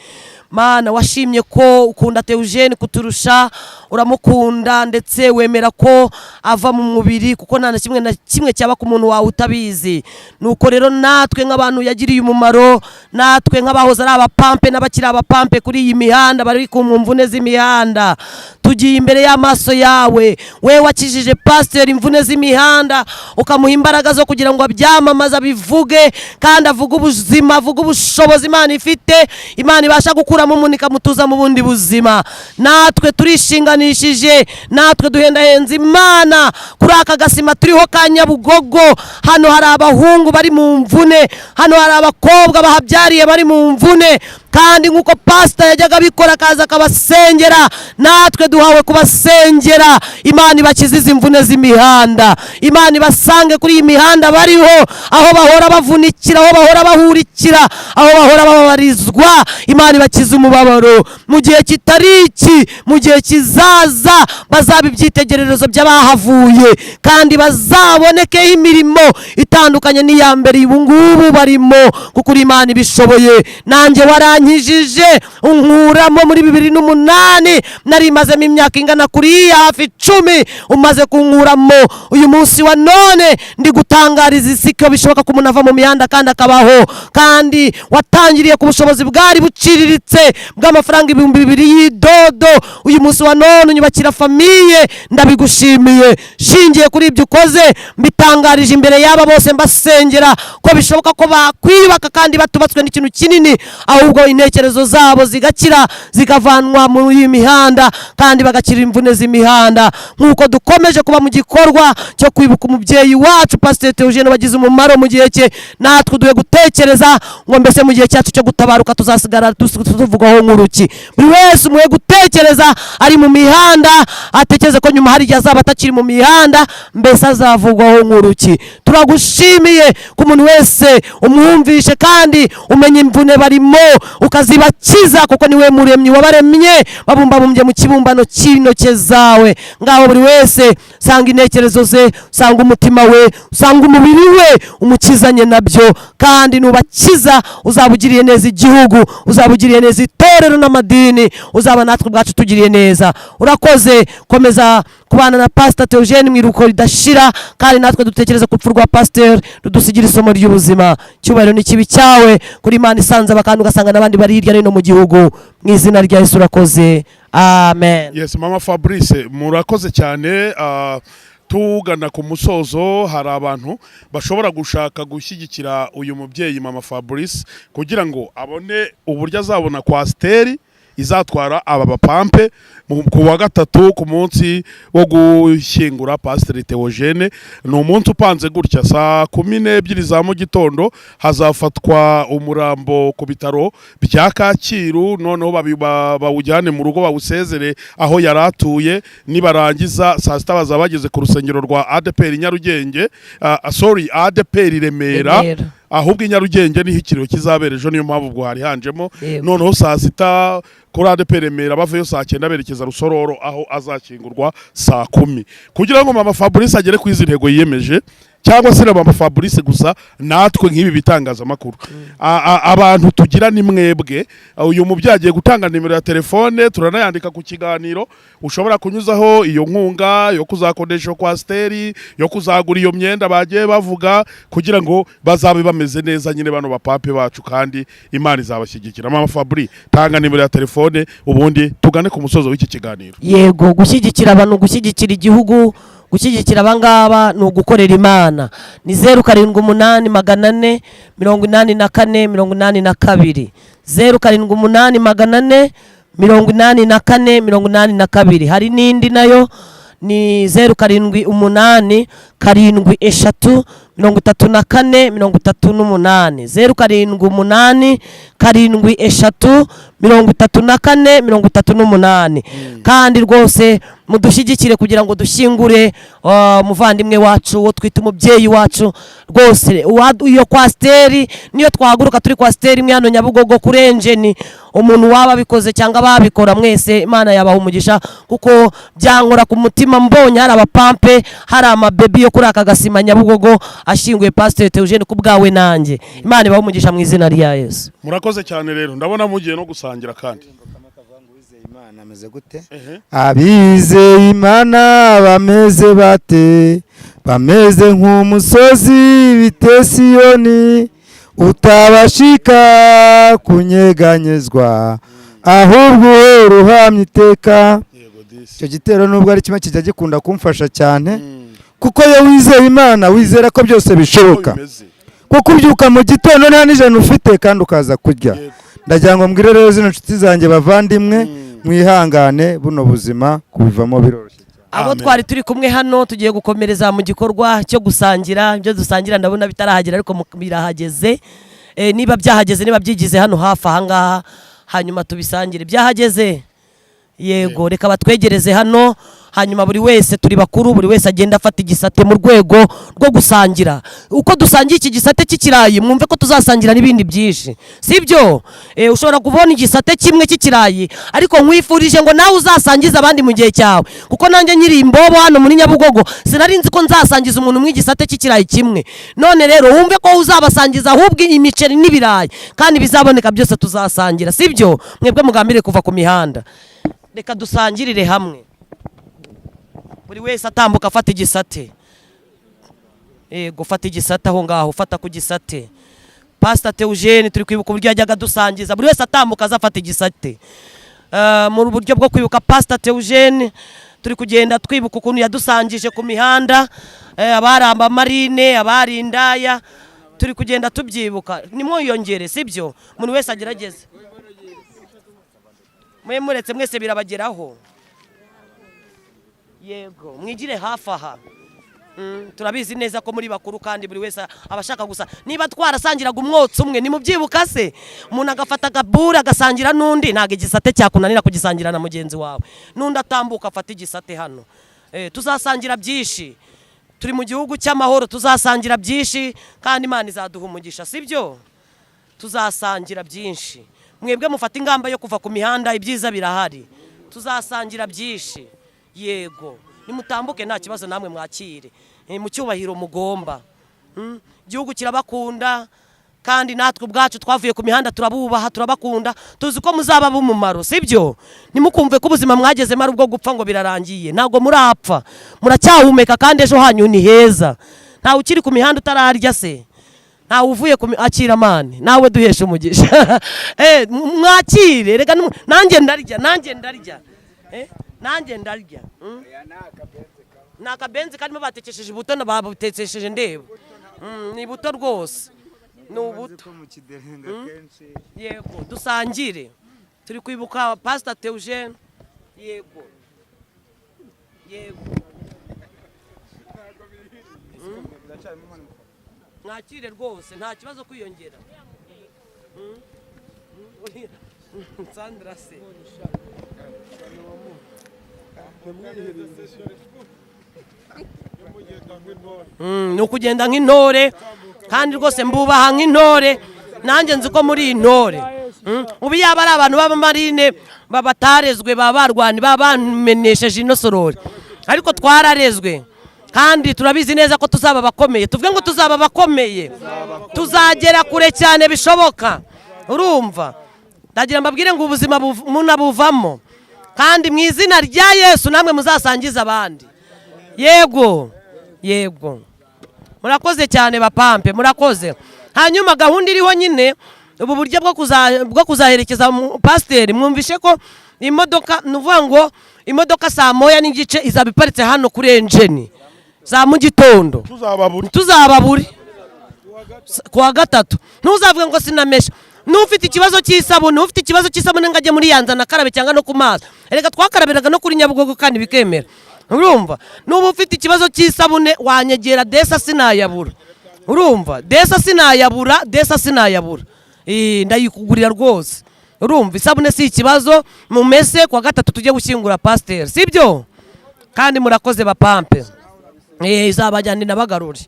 Mana washimye ko ukunda Theogene kuturusha uramukunda ndetse wemera ko ava mu mubiri kuko nta na kimwe cyaba ku muntu wawe utabizi. Nuko rero natwe nk'abantu yagiriye umumaro natwe nk'abahoze ari abapampe n'abakiri abapampe kuri iyi mihanda bari ku mvune z'imihanda tugiye imbere y'amaso yawe. We wakijije Pastor imvune z'imihanda ukamuha imbaraga zo kugira ngo abyamamaze bivuge kandi avuga ubuzima avuga ubushobozi Imana ifite. Imana ibasha gukura munika mutuza mu bundi buzima. Natwe turishinganishije natwe duhendahenze Imana kuri aka gasima turiho ka Nyabugogo. Hano hari abahungu bari mu mvune, hano hari abakobwa bahabyariye bari mu mvune kandi nkuko Pastor yajyaga bikora kaza kabasengera natwe duhawe kubasengera. Imana ibakiziza imvune z'imihanda. Imana ibasange kuri iyi mihanda bariho aho bahora bavunikira aho bahora bahurikira aho bahora babarizwa. Imana ibakiza umubabaro mu gihe kitari iki mu gihe kizaza bazaba ibyitegererezo by'abahavuye kandi bazabonekeho imirimo itandukanye n'iya mbere ubu ngubu barimo kuko Imana ibishoboye. Nanjye warankijije unkuramo muri 2008 nari mazemo imyaka ingana kuri hafi 10 umaze kunkuramo. Uyu munsi wa none ndi gutangariza isi ko bishoboka ko umuntu ava mu mihanda kandi akabaho kandi watangiriye ku bushobozi bwari buciriritse bw'amafaranga 2,000 y'idodo, uyu munsi wa none unyubakira famiye, ndabigushimiye. Shingiye kuri ibyo ukoze, mbitangarije imbere y'aba bose mbasengera ko bishoboka ko bakwiyubaka kandi batubatswe n'ikintu kinini, ahubwo intekerezo zabo zigakira zikavanwa mu mihanda kandi bagakira imvune z'imihanda, nk'uko dukomeje kuba mu gikorwa cyo kwibuka umubyeyi wacu Pastor Theogene wagize umumaro mu gihe cye. Natwe duhe gutekereza ngo mbese mu gihe cyacu cyo gutabaruka tuzasigara tuvugwaho nk'uruki. Buri wese umuhe gutekereza ari mu mihanda, atekereze ko nyuma hari igihe azaba atakiri mu mihanda, mbese azavugwaho nk'uruki. Turagushimiye ku muntu wese umwumvishe kandi umenya imvune barimo ukazibakiza, kuko niwe muremyi wabaremye babumbabumbye mu kibumbano cy'intoke zawe. Ngaho buri wese sanga intekerezo ze, sanga umutima we, sanga umubiri we, umukizanye nabyo, kandi nubakiza uzabugiriye neza igihugu, uzabugiriye neza itorero n'amadini, uzaba natwe ubwacu tugiriye neza. Urakoze, komeza kubana na Pastor Theogene mu iruko ridashira, kandi natwe dutekereza ku rupfu rwa Pastor rudusigira isomo ry'ubuzima. Cyubahiro n'ikibi cyawe kuri Imana isanze abakandi ugasanga n'abandi bari hirya no hino mu gihugu, mu izina rya Yesu urakoze, amen. Yes, Mama Fabrice murakoze cyane. Tugana ku musozo, hari abantu bashobora gushaka gushyigikira uyu mubyeyi Mama Fabrice kugira ngo abone uburyo azabona kwasiteri izatwara aba bapampe ku wa gatatu ku munsi wo gushyingura Pastor Theogene. Ni umunsi upanze gutya, saa 12 za mu gitondo hazafatwa umurambo ku bitaro bya Kacyiru, noneho bawujyane mu rugo bawusezere aho yaratuye. Nibarangiza saa 7 bazaba bageze ku rusengero rwa ADPR Nyarugenge, ADPR Remera, ahubwo Nyarugenge niho ikiriyo kizabera ejo, niyo mpamvu ubwo hari hanjemo. Noneho saa 6 kuri ADPR Remera baveyo saa 9 berekeza Rusororo aho azakingurwa saa 10, kugira ngo Mama Fabrice agere ku izi ntego yiyemeje, cyangwa se Mama Fabrice gusa, natwe nk'ibi bitangazamakuru abantu tugira ni mwebwe. Uyu mubyeyi agiye gutanga nimero ya telefone, turanayandika ku kiganiro, ushobora kunyuzaho iyo nkunga yo kuzakodesha kwasiteri, yo kuzagura iyo myenda bagiye bavuga, kugira ngo bazabe bameze neza nyine bano bapape bacu, kandi Imana izabashyigikira. Mama Fabrice, tanga nimero ya telefone ubundi tugane ku musozo w'iki kiganiro. Yego, gushyigikira abantu, gushyigikira igihugu, gushyigikira abangaba ni ugukorera Imana. Ni 078 484 078 484 hari n'indi nayo ni 078 7 33 38 078 7 33 38. Kandi rwose mudushyigikire kugira ngo dushyingure umuvandimwe wacu wo twita umubyeyi wacu. Rwose iyo kwasiteri niyo twahaguruka turi kwasiteri imwe hano Nyabugogo kuri Engine, umuntu waba bikoze cyangwa babikora mwese Imana yabaha umugisha, kuko byankora ku mutima mbonye hari abapampe, hari amabebi yo kuri Kugasima Nyabugogo ashinguye Pastor Theogene ku bwawe nanjye. Imana ibaha umugisha mu izina rya Yesu. Murakoze cyane rero, ndabona mugiye no gusangira kandi. Abizeye Imana bameze bate? Bameze nk'umusozi bite Siyoni, utabashika kunyeganyezwa, ahubwo uruhamye iteka. Icyo gitero nubwo ari kimwe kijya gikunda kumfasha cyane, kuko iyo wizeye Imana wizera ko byose bishoboka, kuko ubyuka mu gitondo nta n'ijana ufite kandi ukaza kurya. Ndagira ngo mbwire rero zino nshuti zanjye bavandimwe, mwihangane, buno buzima kubivamo biroroshye. Abo twari turi kumwe hano tugiye gukomereza mu gikorwa cyo gusangira. Ibyo dusangira ndabona bitarahagera, ariko birahageze. Niba byahageze, niba byigize hano hafi ahangaha, hanyuma tubisangire. Byahageze? Yego, reka batwegereze hano, hanyuma buri wese, turi bakuru, buri wese agenda afata igisate mu rwego rwo gusangira. Uko dusangiye iki gisate cy'ikirayi, mwumve ko tuzasangira n'ibindi byinshi, sibyo? Ushobora kubona igisate kimwe cy'ikirayi, ariko nkwifurije ngo nawe uzasangiza abandi mu gihe cyawe, kuko nanjye nyiri imbobo hano muri Nyabugogo sinari nzi ko nzasangiza umuntu mu igisate cy'ikirayi kimwe. None rero wumve ko uzabasangiza ahubwo imiceri n'ibirayi, kandi bizaboneka byose tuzasangira, sibyo? Mwebwe mugambire kuva ku mihanda, reka dusangirire hamwe, buri wese atambuka afata igisate. Yego, fata igisate aho ngaho, fata ku gisate. Pastor Theogene turi kwibuka uburyo yajyaga dusangiza buri wese atambuka azafata igisate mu buryo bwo kwibuka Pastor Theogene turi kugenda twibuka ukuntu yadusangije ku mihanda abaramba marine abarindaya turi kugenda tubyibuka nimwiyongere sibyo umuntu wese agerageze muretse mwese birabageraho yego mwigire hafi aha turabizi neza ko muri bakuru kandi buri wese abashaka gusa niba twarasangiraga umwotsi umwe nimubyibuka se umuntu agafata agabura agasangira n'undi ntago igisate cyakunanira kugisangira na mugenzi wawe n'undi atambuka afata igisate hano tuzasangira byinshi turi mu gihugu cy'amahoro tuzasangira byinshi kandi Imana izaduha umugisha sibyo tuzasangira byinshi mwebwe mufata ingamba yo kuva ku mihanda ibyiza birahari tuzasangira byinshi yego nimutambuke nta kibazo namwe mwakire mu cyubahiro mugomba igihugu kirabakunda kandi natwe ubwacu twavuye ku mihanda turabubaha turabakunda tuzi ko muzaba b'umumaro sibyo nimukumve ko ubuzima mwagezemo ari ubwo gupfa ngo birarangiye ntabwo murapfa muracyahumeka kandi ejo hanyu ni heza ntawe ukiri ku mihanda utararya se ntawe uvuye akira mani nawe duhesha umugisha mwakire reka nanjye ndarya ni akabenzi karimo batekesheje ibuto babutekesheje ndeba ni ibuto rwose ni ubuto yego dusangire turi kwibuka Pastor Theogene yego mwakire rwose nta kibazo kwiyongera Sandra se ni ukugenda nk'intore kandi rwose mbubaha nk'intore nanjye nzi ko muri intore ubu yaba ari abantu b'abamarine babatarezwe baba barwani baba bamenesheje ino sorori ariko twararezwe kandi turabizi neza ko tuzaba bakomeye tuvuge ngo tuzaba bakomeye tuzagera kure cyane bishoboka urumva ndagira mbabwire ngo ubuzima munabuvamo kandi mu izina rya Yesu namwe muzasangiza abandi yego murakoze cyane bapampe murakoze hanyuma gahunda iriho nyine ubu buryo bwo kuzaherekeza pasiteri mwumvishe ko imodoka nuvuga ngo imodoka saa moya n'igice izaba iparitse hano kuri enjeni za mu gitondo tuzababuri kuwa gatatu ntuzavuge ngo sinamesha n'ufite ikibazo cy'isabune ngo ajye muri yanzana akarabe cyangwa no ku mazi reka twakarabiraga no kuri Nyabugogo kandi bikemera urumva n'ubu ufite ikibazo cy'isabune wanyegera desa sinayabura urumva desa sinayabura ndayikugurira rwose urumva isabune si ikibazo mumese kuwa gatatu tujye gushyingura pasiteri sibyo kandi murakoze bapampe izabajyane nabagarure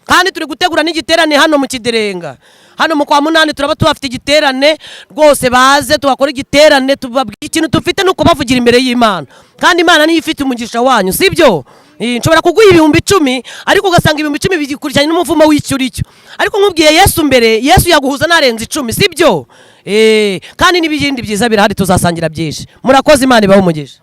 kandi turi gutegura n'igiterane hano mu Kiderenga hano mu kwa munani turaba tubafite igiterane rwose baze tubakora igiterane tubabwira ikintu tufite nuko bavugira imbere y'Imana kandi Imana niyo ifite umugisha wanyu sibyo nshobora kuguha 10,000 ariko ugasanga 10,000 bigikurikiranye n'umuvumo w'icyuricyo ariko nkubwiye Yesu mbere Yesu yaguhuza narenze 10 sibyo kandi n'ibindi byiza birahari tuzasangira byinshi murakoze Imana ibahe umugisha